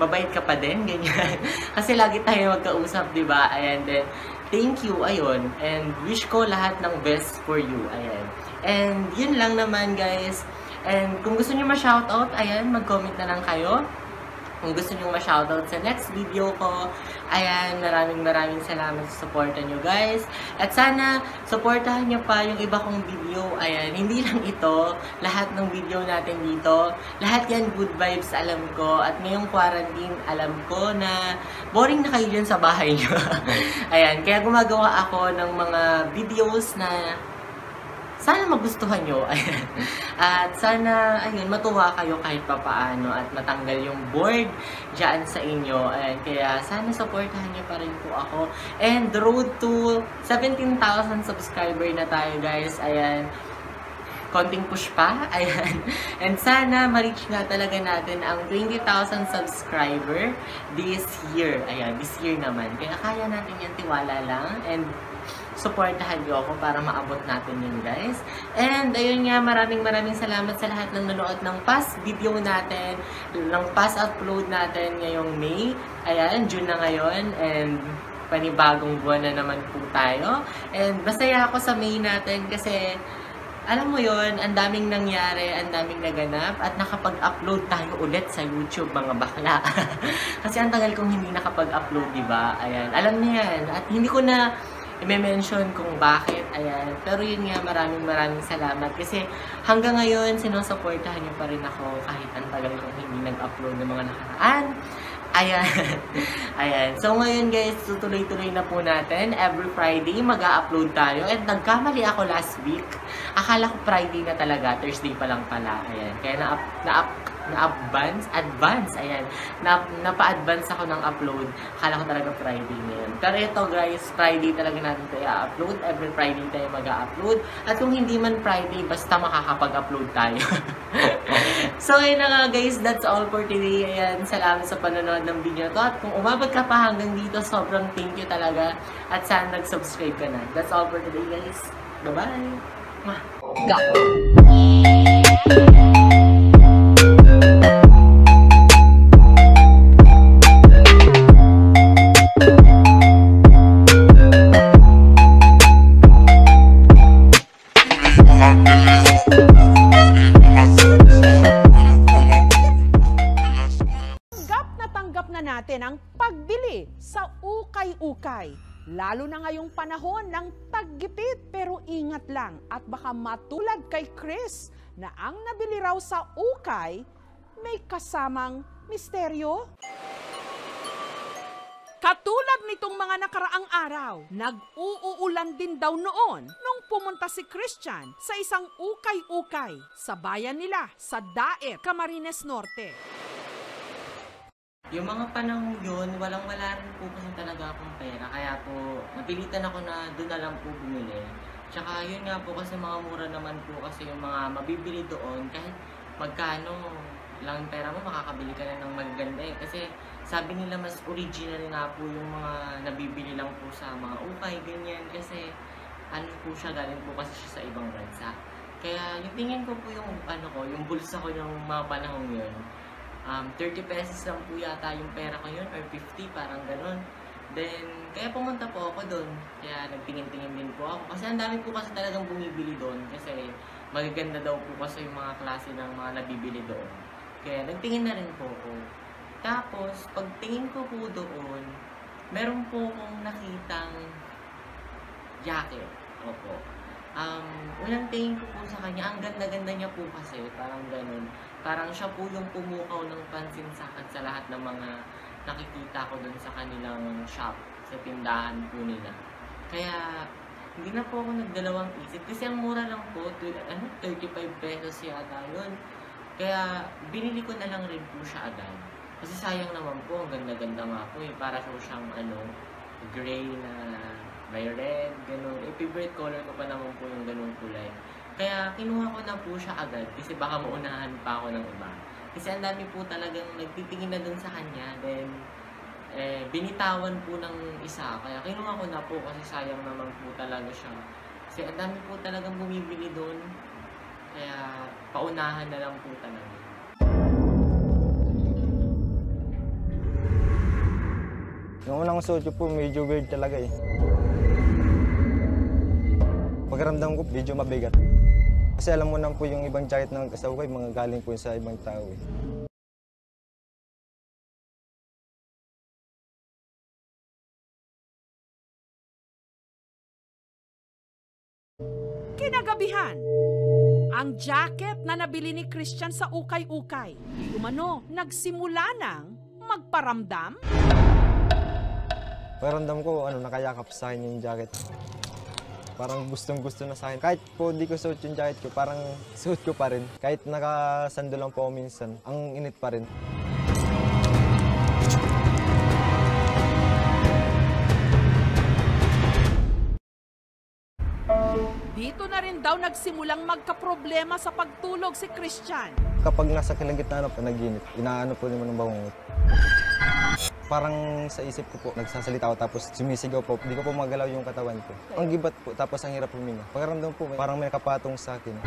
mabait ka pa din, ganyan. Kasi lagi tayo magkausap, di ba? Ayan, then thank you, ayun. And wish ko lahat ng best for you, ayan. And yun lang naman, guys. And kung gusto niyo ma-shoutout, ayan, mag-comment na lang kayo. Kung gusto niyo ma-shoutout sa next video ko, ayan, maraming salamat sa supporta niyo guys. At sana, supportahan niyo pa yung iba kong video. Ayan, hindi lang ito, lahat ng video natin dito. Lahat yan good vibes, alam ko. At ngayong quarantine, alam ko na boring na kayo dyan sa bahay niyo. Ayan, kaya gumagawa ako ng mga videos na sana magustuhan nyo. At sana, ayun, matuwa kayo kahit papaano at matanggal yung board dyan sa inyo. Ayan, kaya sana supportahan nyo pa rin po ako. And road to 17,000 subscriber na tayo, guys. Ayan, konting push pa. Ayan. And sana ma-reach nga talaga natin ang 20,000 subscriber this year. Ayan, this year naman. Kaya kaya natin yan, tiwala lang. And supportahan nyo ako para maabot natin yun, guys. And ayun nga, maraming salamat sa lahat ng nanood ng past video natin, ng past upload natin ngayong May. Ayan, June na ngayon. And panibagong buwan na naman po tayo. And masaya ako sa May natin kasi alam mo yon, ang daming nangyari, ang daming naganap, at nakapag-upload tayo ulit sa YouTube, mga bakla. Kasi ang tagal kong hindi nakapag-upload, diba? Ayan, alam niyo yan. At hindi ko na i-mention kung bakit, ayan. Pero yun nga, maraming salamat kasi hanggang ngayon, sinusuportahan niyo pa rin ako kahit ang tagal kong hindi nag-upload ng mga nakaraan. Ayan. Ayan. So ngayon guys, tutuloy-tuloy na po natin. Every Friday, mag-a-upload tayo. And nagkamali ako last week. Akala ko Friday na talaga. Thursday pa lang pala. Ayan. Kaya na-advance. Ayan. Napa-advance ako ng upload. Akala ko talaga Friday ngayon. Pero ito guys, Friday talaga natin tayo i-upload. Every Friday tayo mag-a-upload. At kung hindi man Friday, basta makakapag-upload tayo. So ayun na nga guys, that's all for today. Ayan, salamat sa panonood ng video to. At kung umabot ka pa hanggang dito, sobrang thank you talaga. At sana nag-subscribe ka na. That's all for today guys. Bye-bye! Go! Natin ang pagbili sa ukay-ukay. Lalo na ngayong panahon ng taggipit. Pero ingat lang at baka matulad kay Chris na ang nabili raw sa ukay may kasamang misteryo. Katulad nitong mga nakaraang araw, nag-uuulan din daw noon nung pumunta si Christian sa isang ukay-ukay sa bayan nila sa Daet, Camarines Norte. Yung mga panahon yun, walang-wala rin po kasi talaga akong pera. Kaya po, napilitan ako na doon na lang po bumili. Tsaka yun nga po kasi mga mura naman po kasi yung mga mabibili doon. Kahit magkano lang pera mo, makakabili ka na ng magaganda eh. Kasi sabi nila mas original nga po yung mga nabibili lang po sa mga ukay, ganyan. Kasi ano po siya, galing po kasi siya sa ibang bansa. Kaya yung tingin ko po yung yung bulsa ko yung mga panahon yun. 30 pesos lang po yata yung pera ko yun, or 50, parang ganun. Then, kaya pumunta po ako doon. Kaya nagtingin-tingin din po ako. Kasi ang dami po kasi talagang bumibili doon. Kasi magaganda daw po kasi yung mga klase ng mga nabibili doon. Kaya nagtingin na rin po ako. Tapos, pagtingin ko po doon, meron po akong nakitang jacket. Opo. Unang tingin ko po sa kanya, ang ganda-ganda niya po kasi, parang ganun. Parang siya po yung pumukaw ng pansin sa akin sa lahat ng mga nakikita ko dun sa kanilang shop, sa tindahan po nila. Kaya, hindi na po ako nagdalawang isip. Kasi ang mura lang po, 35 pesos yata yun. Kaya, binili ko na lang rin po siya agad. Kasi sayang naman po, ang ganda-ganda nga po eh. Para po siyang gray na may red, gano'n. Favorite color ko pa naman po yung gano'ng kulay. Kaya kinuha ko na po siya agad kasi baka maunahan pa ako ng iba. Kasi ang dami po talagang nagtitingin na dun sa kanya. Then, binitawan po ng isa. Kaya kinuha ko na po kasi sayang naman po talaga siya. Kasi ang dami po talagang bumibili dun. Kaya paunahan na lang po talaga. Yung unang suot ko po, medyo weird talaga eh. Pagkaramdam ko, medyo mabigat. Kasi alam mo naman po yung ibang jacket ng kasawa ko, mga galing po sa ibang tao eh. Kinagabihan, ang jacket na nabili ni Christian sa ukay-ukay, umano, nagsimula ng magparamdam? Pagkaramdam ko, nakayakap sa akin yung jacket. Parang gustong-gusto na sa akin. Kahit po di ko suot yung jacket ko, parang suot ko pa rin. Kahit nakasando lang po ako minsan, ang init pa rin. Dito na rin daw nagsimulang magkaproblema sa pagtulog si Christian. Kapag nasa kalagitnaan po, nag-init, inaano po naman ng bangungot. Parang sa isip ko po, nagsasalita ako tapos sumisigaw po. Hindi ko po magalaw yung katawan ko. Ang gibat po, tapos ang hirap huminga. Pagkaramdam po, parang may nakapatong sa akin.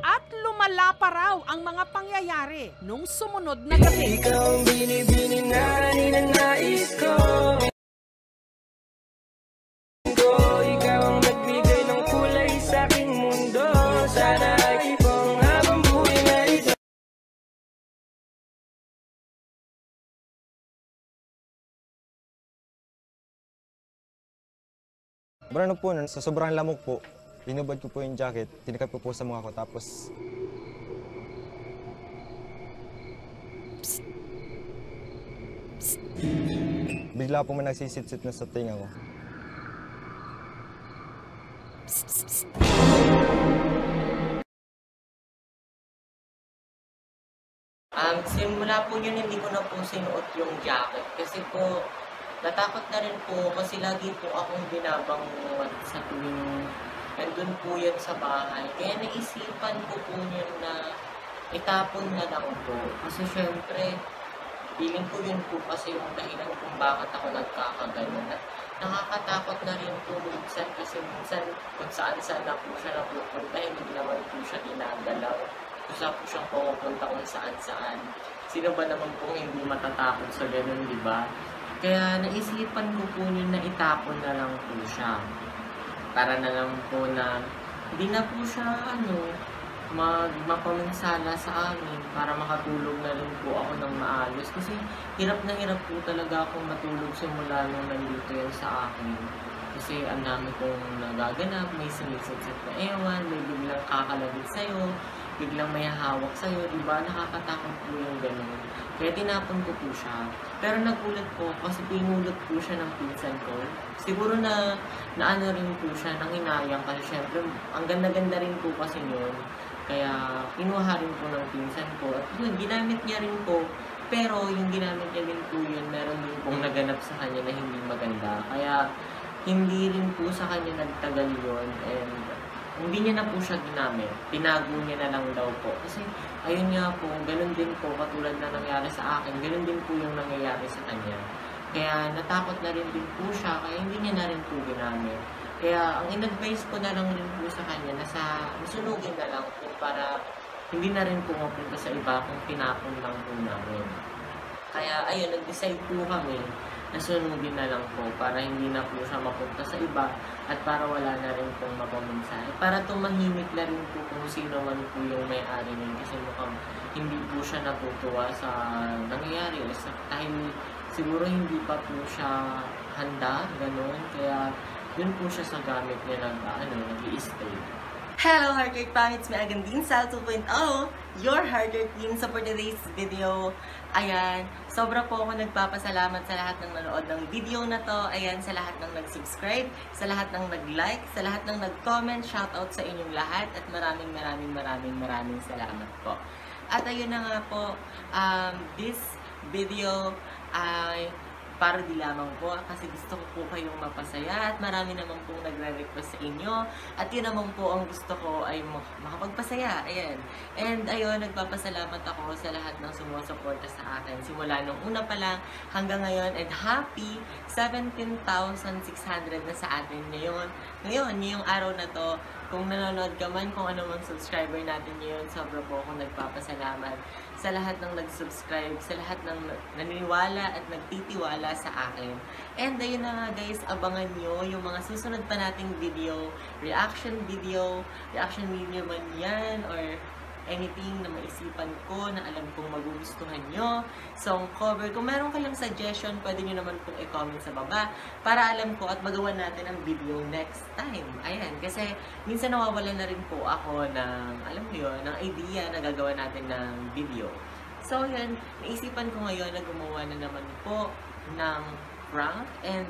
At lumala pa raw ang mga pangyayari nung sumunod na gabi. Ikaw ang binibini na ninanais ko. Ikaw ang nagbigay ng kulay sa aking mundo. Sana ay kipong habang Sobrang po nun, sa sobrang lamok po, inubad ko po yung jacket, tinikap ko po sa mukha ko, tapos bigla po may nagsisit-sit na sa tinga ko. Simula po yun, hindi ko na po sinuot yung jacket. Kasi po, natakot na rin po kasi lagi po akong binabangungan sa tuwing nandun po yan sa bahay. Kaya naisipan ko po yun na itapon na lang po. Kasi syempre, feeling ko yun po kasi yung dahilan kung bakit ako nagkakaganon. At nakakatakot na rin po minsan kasi minsan kung saan-saan na po siya napupunta, hindi naman po siya ginagalaw. Gusto po siyang pumunta kung saan-saan. Sino ba naman po hindi matatakot sa ganun, di ba? Kaya naisipan ko po yun na itapon na lang po siya. Para na lang po na hindi na po siya mapaminsala sa amin para makatulog na rin po ako ng maayos. Kasi hirap na hirap po talaga akong matulog simula nung nandito yan sa akin. Kasi ang dami kong nagaganap, may sumisipsip na ewan, may biglang kakalabit sa'yo, biglang may hawak sa'yo, diba? Nakakatakot po yung ganun. Kaya tinapon ko po siya. Pero nagulat po kasi pinulot po siya ng pinsan ko. Siguro na ano rin po siya, nang hinayang kasi syempre ang ganda-ganda rin po kasi yun. Kaya kinuha rin po ng pinsan ko. At yun, ginamit niya rin po. Pero yung ginamit niya rin po yun, meron din pong naganap sa kanya na hindi maganda. Kaya hindi rin po sa kanya nagtagal yun. And hindi niya na po siya ginamit. Tinago niya na lang daw po. Kasi ayun nga po, ganun din po katulad na nangyari sa akin. Ganun din po yung nangyayari sa kanya. Kaya natakot na rin din po siya. Kaya hindi niya na rin po ginamit. Kaya ang in-advise ko na lang rin po sa kanya na masunugin na lang po para hindi na rin po mapunta sa iba kung tinapon lang po namin. Kaya ayun, nag-decide po kami na sunugin na lang po para hindi na po siya mapunta sa iba at para wala na rin pong mapaminsan. Para tumahimik na rin po kung sino man po yung may-ari niya kasi mukhang hindi po siya natutuwa sa nangyayari o sa time siguro hindi pa po siya handa, gano'n. Kaya yun po siya sa gamit niya nag-i-stay. Hello Heartwork Fam! It's me again, Dean Sal 2.0, your Heartwork team. So for today's video, ayan, sobra po ako nagpapasalamat sa lahat ng nanood ng video na to. Ayan, sa lahat ng nag-subscribe, sa lahat ng nag-like, sa lahat ng nag-comment, shoutout sa inyong lahat at maraming salamat po. At ayun na nga po, this video ay para di lamang po kasi gusto ko po kayong mapasaya at marami naman pong nagre-request sa inyo at yun naman po ang gusto ko ay makapagpasaya. Ayan. And ayun, nagpapasalamat ako sa lahat ng sumusuporta sa akin simula nung una pa lang hanggang ngayon and happy 17,600 na sa atin ngayon. Ngayong araw na to, kung nanonood ka man, kung ano man subscriber natin ngayon, sobra po akong nagpapasalamat sa lahat ng nag-subscribe, sa lahat ng naniniwala at nagtitiwala sa akin. And ayun na nga guys, abangan nyo yung mga susunod pa nating video, reaction video man yan, or anything na maisipan ko na alam kong magugustuhan nyo, song cover. Kung meron kayong suggestion, pwede nyo naman pong i-comment sa baba para alam ko at magawa natin ang video next time. Ayan, kasi minsan nawawalan na rin po ako ng, alam mo yun, ng idea na gagawa natin ng video. So yun, naisipan ko ngayon na gumawa na naman po ng prank and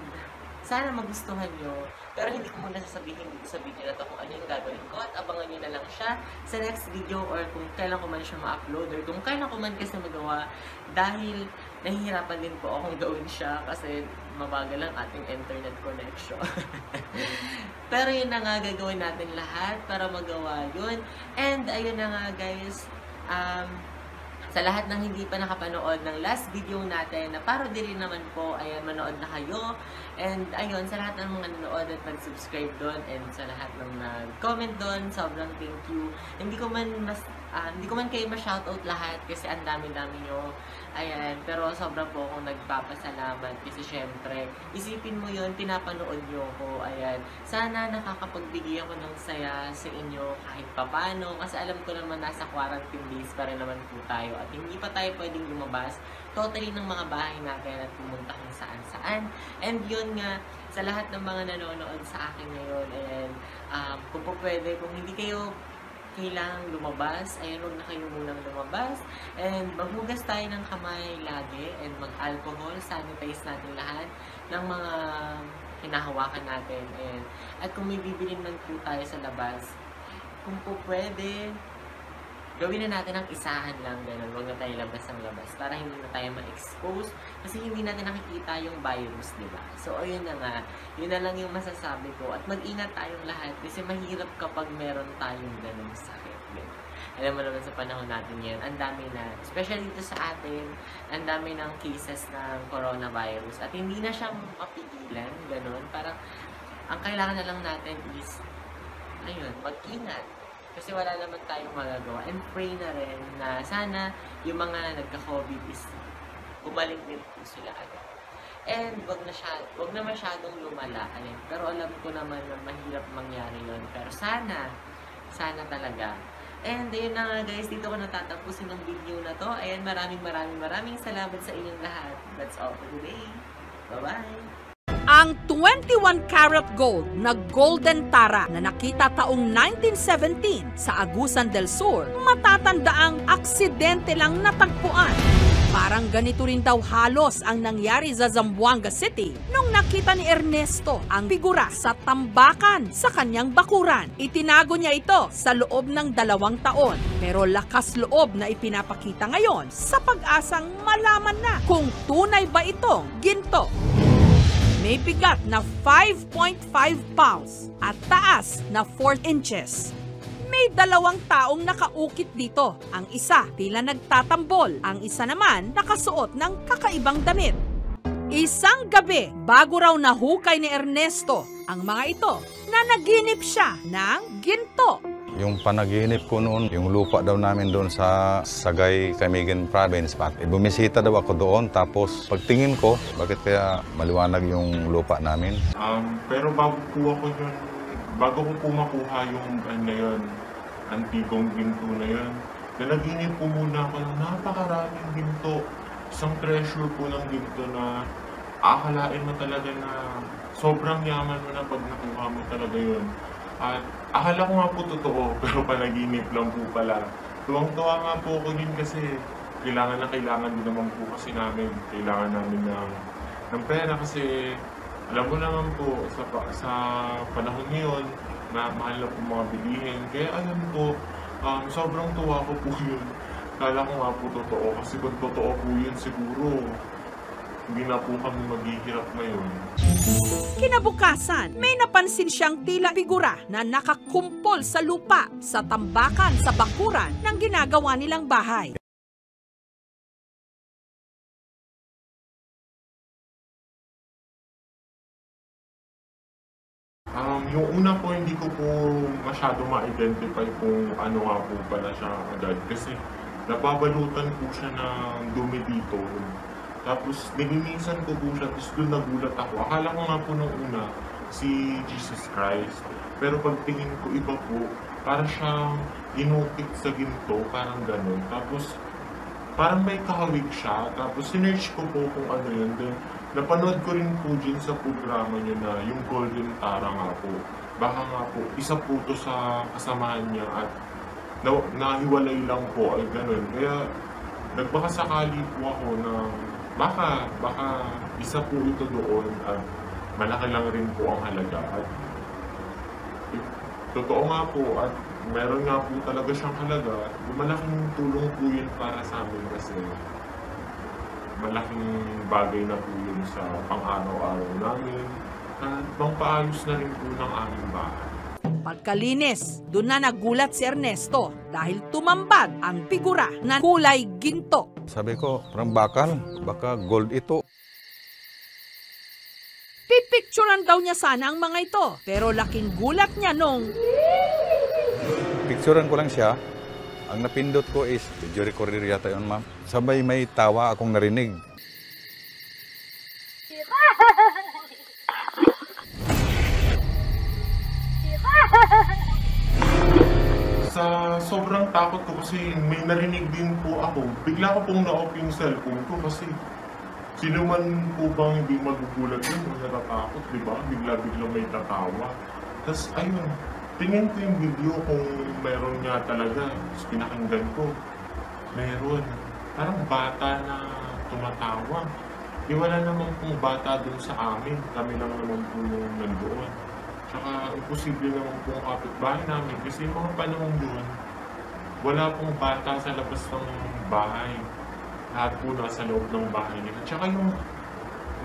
sana magustuhan nyo. Pero hindi ko muna sasabihin dito sa video na to kung ano yung gagawin ko at abangan nyo na lang siya sa next video or kung kailan ko man siya ma-upload or kung kailan ko man kasi magawa dahil nahihirapan din po akong gawin siya kasi mabagal lang ating internet connection. Pero yun na nga, gagawin natin lahat para magawa yun. And ayun na nga guys, sa lahat ng hindi pa nakapanood ng last video natin na parody rin naman po, ayan, manood na kayo. And ayun, sa lahat ng mga nanood at nag-subscribe doon and sa lahat ng nag-comment doon, sobrang thank you. Hindi ko man kayo ma-shoutout lahat kasi ang dami-dami nyo. Ayan, pero sobra po akong nagpapasalamat kasi syempre, isipin mo yun, pinapanood nyo ko. Ayan, sana nakakapagbigay ako ng saya sa inyo kahit papano kasi alam ko naman nasa quarantine days pa rin naman po tayo at hindi pa tayo pwedeng lumabas totally ng mga bahay natin at pumunta kung saan-saan. And yun nga, sa lahat ng mga nanonood sa akin ngayon, and kung po pwede, kung hindi kayo kailangang lumabas, ayun, huwag na kayo munang lumabas. And maghugas tayo ng kamay lagi, and mag-alcohol, sanitize natin lahat ng mga hinahawakan natin. At kung may bibilin man po tayo sa labas, kung po pwede, gawin na natin ang isahan lang, gano'n. Huwag na tayo labas ng labas para hindi na tayo ma-expose kasi hindi natin nakikita yung virus, di ba? So, ayun na nga. Yun na lang yung masasabi ko. At mag-ingat tayong lahat kasi mahirap kapag meron tayong ganung sakit. Gano'n. Alam mo naman sa panahon natin ngayon, ang dami na, especially dito sa atin, ang dami ng cases ng coronavirus. At hindi na siyang mapigilan, gano'n. Parang, ang kailangan na lang natin is, ayun, mag-ingat. Kasi wala naman tayong magagawa. And pray na rin na sana yung mga nagka-COVID is gumaling din po sila agad. And wag na masyadong lumala. Pero alam ko naman na mahirap mangyari yun. Pero sana talaga. And ayun na nga guys, dito ko natatapusin ng video na to. Ayan, maraming salamat sa inyong lahat. That's all for today. Bye-bye! Ang 21 karat gold na Golden Tara na nakita taong 1917 sa Agusan del Sur, matatandaang aksidente lang natagpuan. Parang ganito rin daw halos ang nangyari sa Zamboanga City nung nakita ni Ernesto ang figura sa tambakan sa kanyang bakuran. Itinago niya ito sa loob ng 2 taon, pero lakas loob na ipinapakita ngayon sa pag-asang malaman na kung tunay ba itong ginto. May bigat na 5.5 pounds at taas na 4 inches. May 2 taong nakaukit dito. Ang isa tila nagtatambol, ang isa naman nakasuot ng kakaibang damit. Isang gabi bago raw nahukay ni Ernesto ang mga ito, nanaginip siya ng ginto. Yung panaginip ko noon, yung lupa daw namin doon sa Sagay, Caymagan Province. Bumisita daw ako doon, tapos pagtingin ko, bakit kaya maliwanag yung lupa namin? Pero bago ko po makuha yung na yun, antigong ginto na yun, nanaginip po muna ako ng napakaraming ginto. Isang treasure po ng ginto na akalain mo talaga na sobrang yaman mo na pag nakuha mo talaga yun. At akala ko nga po totoo, pero panaginip lang po pala. Tuwang-tuwa nga po ako din kasi kailangan din naman po kasi namin. Kailangan namin ng pera kasi alam mo naman po sa panahon ngayon na mahal na po mga bilihin. Kaya alam ko, sobrang tuwa ko po yun. Kala ko nga po totoo kasi kung totoo po yun siguro, hindi na po kami maghihirap ngayon. Kinabukasan, may napansin siyang tila figura na nakakumpol sa lupa sa tambakan sa bakuran ng ginagawa nilang bahay. Yung una po, hindi ko po masyado ma-identify kung ano nga po pala siya agad kasi nababalutan po siya ng dumi dito. Tapos, nilinisan ko po siya, tapos doon nagulat ako. Akala ko nga po nung una, si Jesus Christ. Pero pagtingin ko, iba po, parang siyang inukit sa ginto, parang gano'n. Tapos, parang may kahawig siya. Tapos, sinerch ko po kung ano yun. Then, napanood ko rin po dyan sa programa niya na yung Golden Tara nga po. Baka nga po, isa po to sa kasamahan niya at nahiwalay lang po, ay gano'n. Kaya, nagbakasakali po ako na baka isa po ito doon at malaki lang rin po ang halaga. At totoo nga po at meron nga po talaga siyang halaga. Malaking tulong po yun para sa amin kasi malaking bagay na po yun sa pang-araw-araw namin at pang-paayos na rin po ng aming bahay. Pagkalinis, doon na nagulat si Ernesto dahil tumambad ang figura na kulay ginto. Sabi ko, parang baka gold ito. Pipicturean daw niya sana ang mga ito, pero laking gulat niya nung Picturean ko lang siya. Ang napindot ko is, video recorder yata yun, ma'am. Sabay may tawa akong narinig. Sa sobrang takot ko kasi may narinig din po ako. Bigla ko pong na-off yung cellphone ko kasi sino man po bang hindi magugulat yun, natatakot, di ba? Bigla-bigla may tatawa. Tapos ayun, tingin ko yung video kung meron nga talaga. Tapos pinakinggan ko, meron. Parang bata na tumatawa. Wala naman pong bata doon sa amin. Kami lang naman po yung nandoon. Tsaka imposible naman po ang kapitbahay namin kasi yung mga panahon doon, wala pong bata sa labas ng bahay. Lahat po nasa loob ng bahay nila. Tsaka yung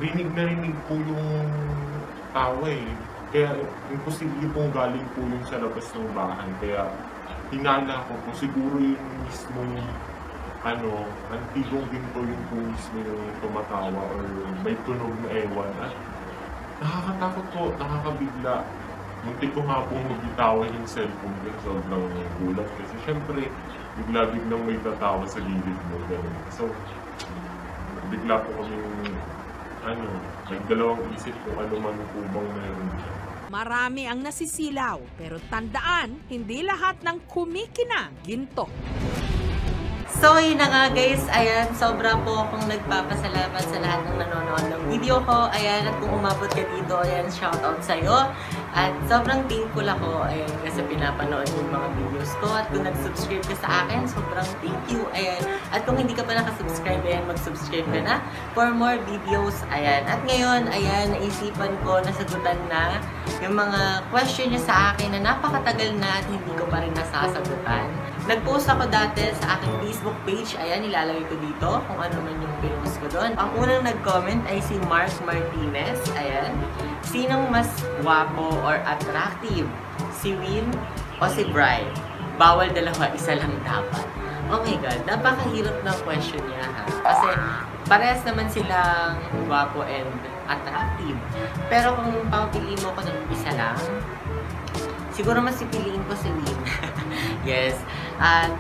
rinig na rinig po yung tawa eh. Kaya imposible pong galing po yung sa labas ng bahay. Kaya hinala ko po siguro yung mismong antigong din po yung mismo yung tumatawa or may tunog na ewan. At nakakatakot po, nakakabigla. Muntik ko nga pong magbitawan yung cellphone ko. Sobrang gulat kasi syempre bigla-biglang may tatawa sa gilid mo. Ganun. So, bigla po kami nagdalawang isip kung ano man po bang meron. Marami ang nasisilaw, pero tandaan, hindi lahat ng kumikinang ginto. So, yun na nga guys, ayan, sobra po akong nagpapasalamat sa lahat ng nanonood ng video ko. Ayan, at kung umabot ka dito, ayan, shoutout sa'yo. At sobrang thankful ako, ayan, kasi pinapanood yung mga videos ko. At kung nag-subscribe ka sa akin, sobrang thank you, ayan. At kung hindi ka pa nakasubscribe, ayan, mag-subscribe ka na for more videos, ayan. At ngayon, ayan, naisipan ko, nasagutan na yung mga question niya sa akin na napakatagal na at hindi ko pa rin nasasagutan. Nag-post ako dati sa aking Facebook page. Ayan, ilalagay ko dito kung ano man yung pinost ko doon. Ang unang nag-comment ay si Mark Martinez. Ayan. Sinong mas guwapo or attractive? Si Win o si Bri? Bawal dalawa, isa lang dapat. Oh my God, napakahirap ng question niya ha. Kasi parehas naman silang guwapo and attractive. Pero kung papiliin mo ko ng isa lang, siguro mas pipiliin ko si Win. Yes. At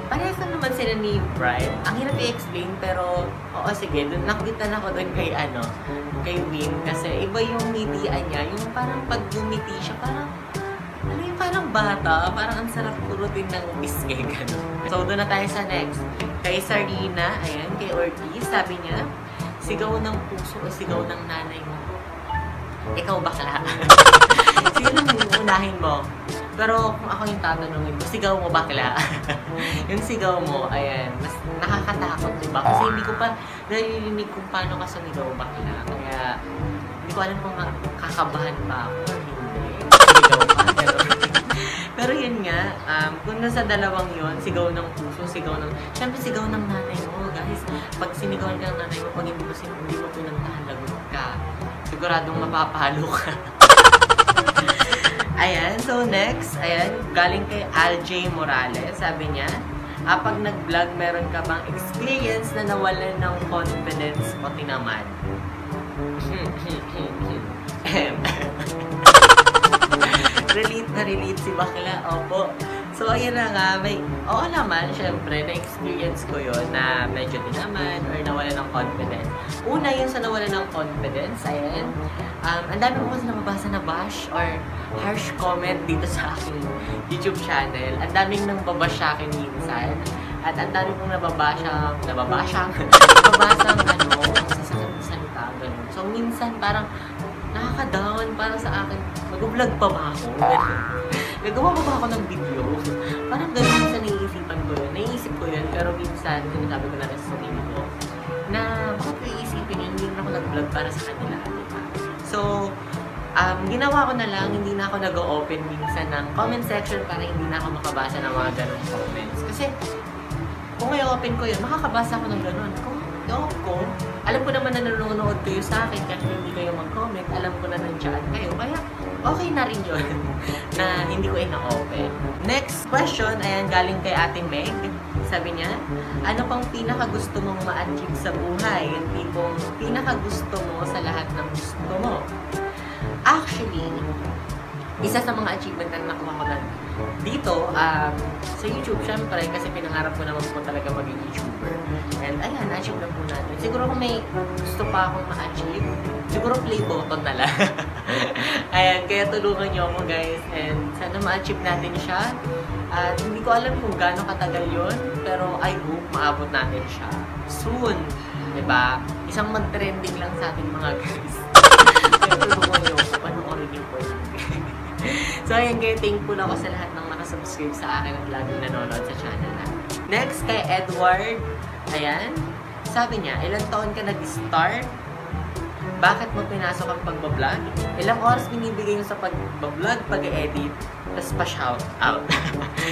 parehas na naman sila ni Brian. Ang hirap i-explain pero oo sige, nakulitan ako doon kay Win kasi iba yung ngitian niya. Yung parang pag gumiti siya, parang parang bata. Parang ang sarap kurutin ng bisgay gano'n. So doon na tayo sa next. Kay Sarina, ayan, kay Ortiz, sabi niya, sigaw ng puso o sigaw ng nanay mo? Ikaw bakla. Sino nang uunahin mo? Pero kung ako yung tatanungin mo, sigaw mo bakla? Yung sigaw mo, ayan, mas nakakatakot, diba? Kasi hindi ko pa naririnig kung paano ka sumigaw bakla. Kaya hindi ko alam kung kakabahan ba ako or hindi. Sigaw pa. Pero yun nga, kung nasa dalawang yun, sigaw ng puso, syempre sigaw ng nanay mo, guys. Pag sinigawan ka ng nanay mo, pag hindi mo pinantahan, lagot ka. Siguradong mapapalo ka. Ayan, so next, ayan, galing kay Aljay Morales, sabi niya, pag nag-vlog, meron ka bang experience na nawalan ng confidence o tinaman? Relate si bakla, opo. So, ayan na nga, oo naman, syempre, na-experience ko yun na medyo tinaman or nawalan ng confidence. Una, yun sa nawalan ng confidence, ayan, ang dami ko kasi nababasa na bash or harsh comment dito sa aking YouTube channel. Ang daming nang babash sa akin minsan. At ang dami kong nababasang salita, ganun. So, minsan parang nakaka-down para sa akin. Mag-vlog pa ba ako? Nagawa pa ba ako ng video? Parang ganun minsan naiisipan ko yun. Naiisip ko yun, pero minsan, sinasabi ko na rin sa sarili ko, na bakit ko iisipin yun, hindi na ako nag-vlog para sa kanila. Diba? So, ginawa ko na lang, hindi na ako nag-open minsan ng comment section para hindi na ako makabasa ng mga ganong comments. Kasi, kung i-open ko yun, makakabasa ko ng ganon. Alam ko naman na nanonood kayo sa akin kahit hindi kayo mag-comment, alam ko na nandiyan kayo. Kaya, okay na rin yun na hindi ko ina-open. Next question, ayan, galing kay Ate Meg. Sabi niya, ano pang pinaka-gusto mong ma-achieve sa buhay? Yung tipong pinaka-gusto mo sa lahat ng gusto mo. Actually, isa sa mga achievement na nakuha ko na dito, sa YouTube, syempre, kasi pinangarap ko naman po talaga maging YouTuber. And ayan, na-achieve na po natin. Siguro kung may gusto pa akong ma-achieve, siguro play button na lang. Ayan, kaya tulungan nyo ako guys. And sana ma-achieve natin siya. At hindi ko alam kung gaano katagal yun, pero I hope maabot natin siya soon. Diba? Isang mag-trending lang sa ating mga guys. Kaya tulungan nyo ako, panoorin nyo po. So, ayan, kaya thankful ako sa lahat ng nakasubscribe sa akin at laging nanonood sa channel natin. Next, kay Edward. Ayan. Sabi niya, ilang taon ka nag-start? Bakit mo pinasok ang pagbablog? Ilang oras binibigay mo sa pagbablog, pag-edit, tapos pa-shout out.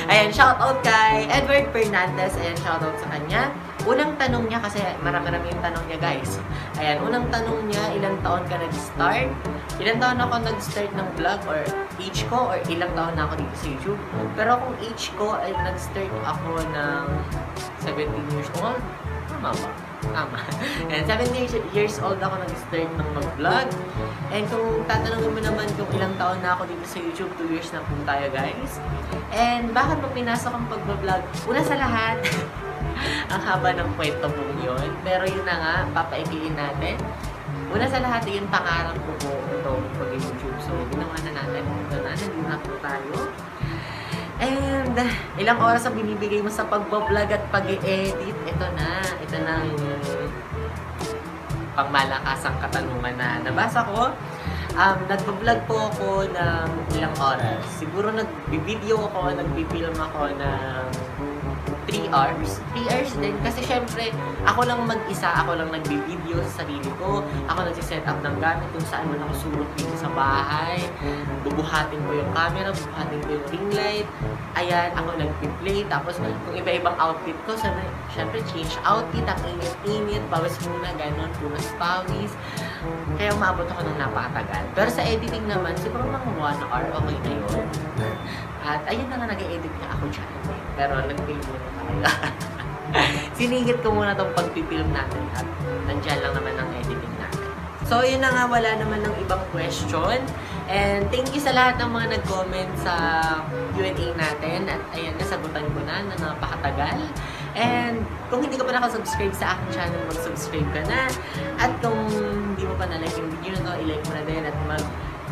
Ayan, shout out kay Edward Fernandez. Ayan, shout out sa kanya. Unang tanong niya, kasi marami-rami yung tanong niya guys. Ayan, unang tanong niya, ilang taon ka nag-start? Ilang taon ako nag-start ng vlog or age ko or ilang taon na ako dito sa YouTube? Pero kung age ko ay nag-start ako ng 17 years old, tama ba? Tama. And 17 years old ako nag-start ng mag-vlog. And kung tatanungin mo naman kung ilang taon na ako dito sa YouTube, 2 years na po tayo guys. And bakit mo pinasok ang pag-vlog? Una sa lahat, ang haba ng kwento mong yun. Pero yun na nga, papaikliin natin. Una sa lahat, yung pangarap ko po ito pag-YouTube. So, ginawa na natin. Ito na, nandun na po tayo. And, ilang oras ang binibigay mo sa pagbablog at pag-i-edit. Ito na yung pangmalakasang katanungan na nabasa ko. Nagbablog po ako ng ilang oras. Siguro nag-video ako, nag-film ako ng 3 hours. 3 hours din. Kasi syempre, ako lang mag-isa, ako lang nagbi-video sa sarili ko. Ako nagsiset up ng gamit kung saan man ako surot dito sa bahay. Bubuhatin ko yung camera, bubuhatin ko yung ring light. Ayan, ako nag-play. Tapos kung iba-ibang outfit ko, syempre change outfit, ang init-init, pawis muna, gano'n, punas pawis. Kaya umabot ako ng napakatagal. Pero sa editing naman, siguro mga 1 hour, okay na yun. At ayun na nga, nag-edit nga ako dyan. Pero nag-film muna tayo. Sinigit ko muna itong pag-film natin at nandyan lang naman ang editing natin. So yun na nga, wala naman ng ibang question. And thank you sa lahat ng mga nag-comment sa Q&A natin. At ayan, nasagutan ko na napakatagal. And kung hindi ka pa nakasubscribe sa aking channel, mag-subscribe ka na. At kung hindi mo pa na-like yung video na to, i-like mo na din at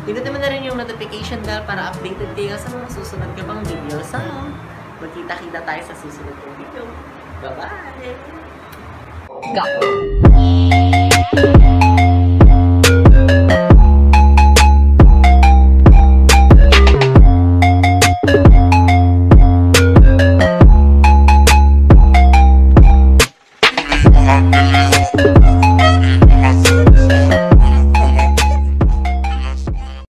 pinutin mo na rin yung notification bell para updated kayo sa mga susunod ka pang video. So, magkita-kita tayo sa susunod kong video. Bye-bye! Go!